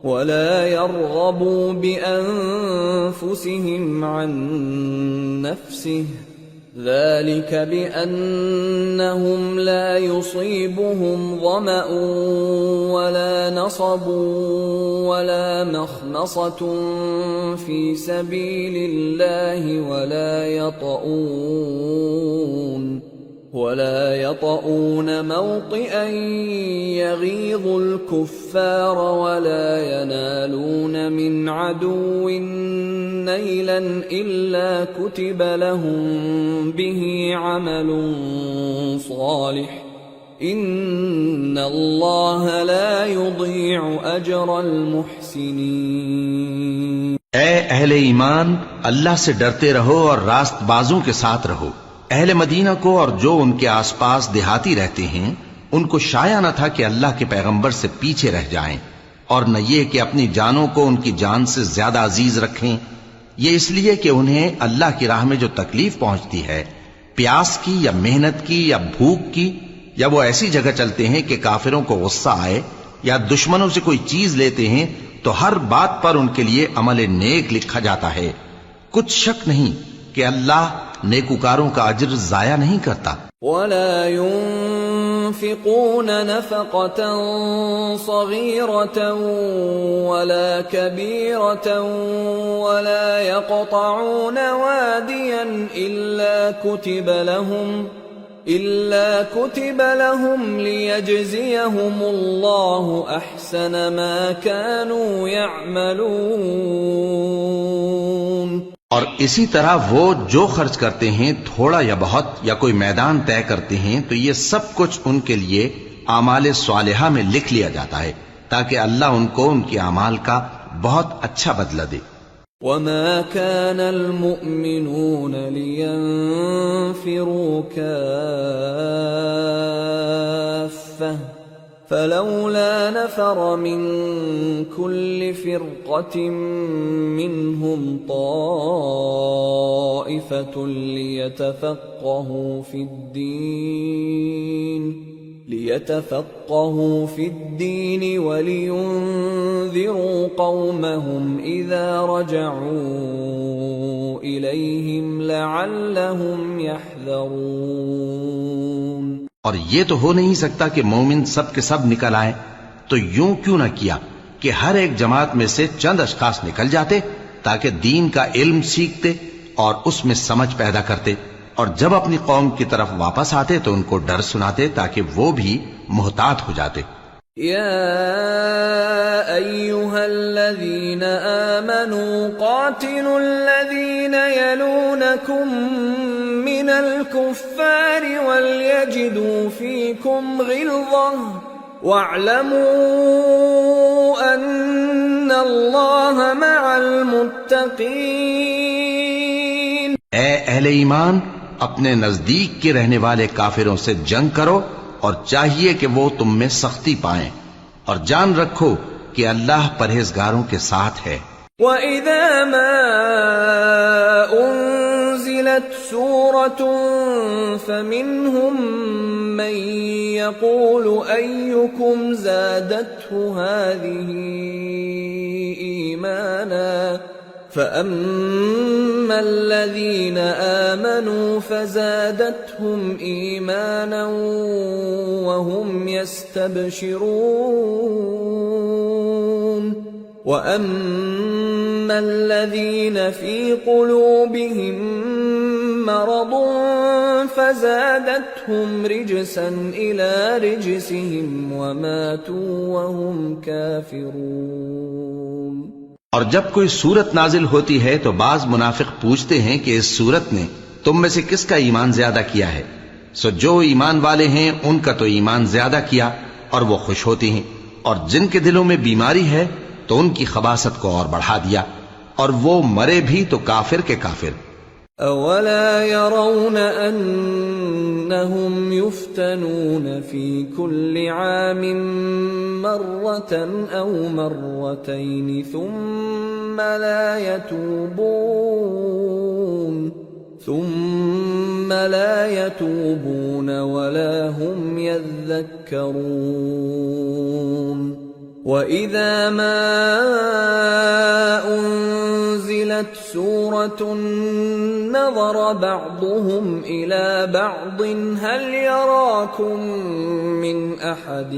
ولا يرغبوا بأنفسهم عن نفسه ذلك بأنهم لا يصيبهم ظمأ ولا نصب ولا مخمصة في سبيل الله ولا يطؤون موطئا يغيظ الكفار ولا ينالون من عدو نيلا إلا كتب لهم به عمل صالح إن الله لا يضيع أجر المحسنين۔ اے اہل ایمان، اللہ سے ڈرتے رہو اور راست بازوں کے ساتھ رہو۔ اہل مدینہ کو اور جو ان کے آس پاس دیہاتی رہتے ہیں، ان کو شایع نہ تھا کہ اللہ کے پیغمبر سے پیچھے رہ جائیں، اور نہ یہ کہ اپنی جانوں کو ان کی جان سے زیادہ عزیز رکھیں، یہ اس لیے کہ انہیں اللہ کی راہ میں جو تکلیف پہنچتی ہے، پیاس کی یا محنت کی یا بھوک کی، یا وہ ایسی جگہ چلتے ہیں کہ کافروں کو غصہ آئے یا دشمنوں سے کوئی چیز لیتے ہیں، تو ہر بات پر ان کے لیے عمل نیک لکھا جاتا ہے۔ کچھ شک نہیں کہ اللہ نیکوکاروں کا اجر ضائع نہیں کرتا۔ ولا ينفقون نفقة صغيرة ولا كبيرة ولا يقطعون واديا إلا كتب لهم ليجزيهم الله أحسن ما كانوا يعملون۔ اور اسی طرح وہ جو خرچ کرتے ہیں، تھوڑا یا بہت یا کوئی میدان طے کرتے ہیں، تو یہ سب کچھ ان کے لیے اعمال صالحہ میں لکھ لیا جاتا ہے تاکہ اللہ ان کو ان کے اعمال کا بہت اچھا بدلہ دے۔ وما كان المؤمنون لينفروا كافة فلولا نفر من كل فرقة منهم طائفة ليتفقهوا في الدين ولينذروا قومهم إذا رجعوا إليهم لعلهم يحذرون۔ اور یہ تو ہو نہیں سکتا کہ مومن سب کے سب نکل آئیں، تو یوں کیوں نہ کیا کہ ہر ایک جماعت میں سے چند اشخاص نکل جاتے تاکہ دین کا علم سیکھتے اور اس میں سمجھ پیدا کرتے، اور جب اپنی قوم کی طرف واپس آتے تو ان کو ڈر سناتے تاکہ وہ بھی محتاط ہو جاتے۔ يا أيها الذين آمنوا قاتلوا الذين يلونكم من الكفار وليجدوا فيكم غلظة واعلموا أن الله مع المتقين۔ اے اہل ایمان، اپنے نزدیک کے رہنے والے کافروں سے جنگ کرو اور چاہیے کہ وہ تم میں سختی پائیں، اور جان رکھو کہ اللہ پرہیزگاروں کے ساتھ ہے۔ وَإِذَا مَا أُنزِلَتْ سُورَةٌ فَمِنْهُمْ مَنْ يَقُولُ أَيُّكُمْ زَادَتْهُ هَذِهِ إِيمَانًا فَأَمَّا الَّذِينَ آمَنُوا فَزَادَتْهُمْ إِيمَانًا وَهُمْ يَسْتَبْشِرُونَ وَأَمَّا الَّذِينَ فِي قُلُوبِهِم مَّرَضٌ فَزَادَتْهُمْ رِجْسًا إِلَى رِجْسِهِمْ وَمَاتُوا وَهُمْ كَافِرُونَ۔ اور جب کوئی سورت نازل ہوتی ہے تو بعض منافق پوچھتے ہیں کہ اس سورت نے تم میں سے کس کا ایمان زیادہ کیا ہے؟ سو جو ایمان والے ہیں ان کا تو ایمان زیادہ کیا اور وہ خوش ہوتی ہیں، اور جن کے دلوں میں بیماری ہے تو ان کی خباثت کو اور بڑھا دیا، اور وہ مرے بھی تو کافر کے کافر۔ أَوَلَا يَرَوْنَ أَنَّهُمْ يُفْتَنُونَ فِي كُلِّ عَامٍ مَّرَّةً أَوْ مَرَّتَيْنِ ثُمَّ لَا يَتُوبُونَ وَلَا هُمْ يَذَّكَّرُونَ وَإِذَا مَا أُنزِلَتْ سُورَةٌ نَظَرَ بَعْضُهُمْ إِلَى بَعْضٍ هَلْ يَرَاكُمْ مِنْ أَحَدٍ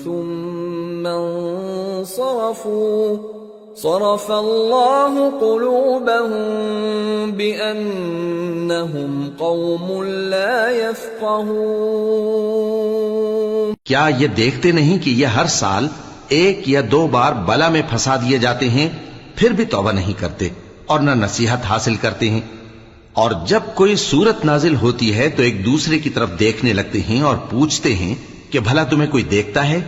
ثُمَّ انصَرَفُوا صَرَفَ اللَّهُ قُلُوبَهُم بِأَنَّهُمْ قَوْمٌ لَا يَفْقَهُونَ۔ کیا یہ دیکھتے نہیں کہ یہ ہر سال ایک یا دو بار بلا میں پھنسا دیے جاتے ہیں، پھر بھی توبہ نہیں کرتے اور نہ نصیحت حاصل کرتے ہیں؟ اور جب کوئی سورت نازل ہوتی ہے تو ایک دوسرے کی طرف دیکھنے لگتے ہیں اور پوچھتے ہیں کہ بھلا تمہیں کوئی دیکھتا ہے؟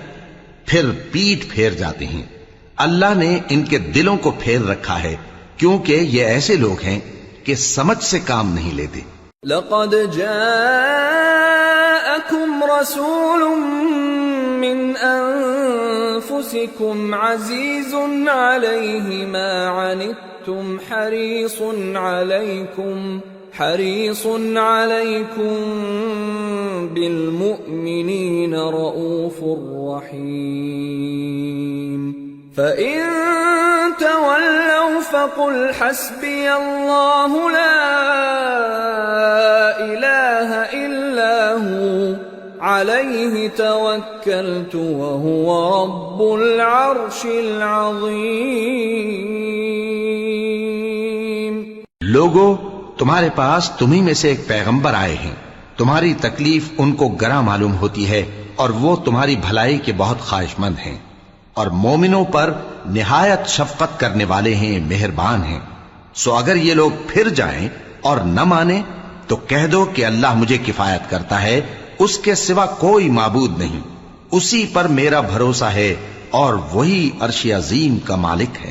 پھر پیٹ پھیر جاتے ہیں۔ اللہ نے ان کے دلوں کو پھیر رکھا ہے، کیونکہ یہ ایسے لوگ ہیں کہ سمجھ سے کام نہیں لیتے۔ لَقَدْ جَاءَكُمْ رَسُولٌ مِّنْ أَنفُسِكُمْ عَزِيزٌ عَلَيْهِ مَا عَنِتُّمْ حَرِيصٌ عَلَيْكُمْ بِالْمُؤْمِنِينَ رَءُوفٌ رَحِيمٌ فَإِن تَوَلَّوْا فَقُلْ حَسْبِيَ اللَّهُ لَا إِلَٰهَ إِلَّا هُوَ عَلَيْهِ تَوَكَّلْتُ وَهُوَ رَبُّ الْعَرْشِ الْعَظِيمِ۔ لوگو، تمہارے پاس تمہیں میں سے ایک پیغمبر آئے ہیں، تمہاری تکلیف ان کو گراں معلوم ہوتی ہے اور وہ تمہاری بھلائی کے بہت خواہش مند ہیں، اور مومنوں پر نہایت شفقت کرنے والے ہیں، مہربان ہیں۔ سو اگر یہ لوگ پھر جائیں اور نہ مانیں تو کہہ دو کہ اللہ مجھے کفایت کرتا ہے، اس کے سوا کوئی معبود نہیں، اسی پر میرا بھروسہ ہے اور وہی عرش عظیم کا مالک ہے۔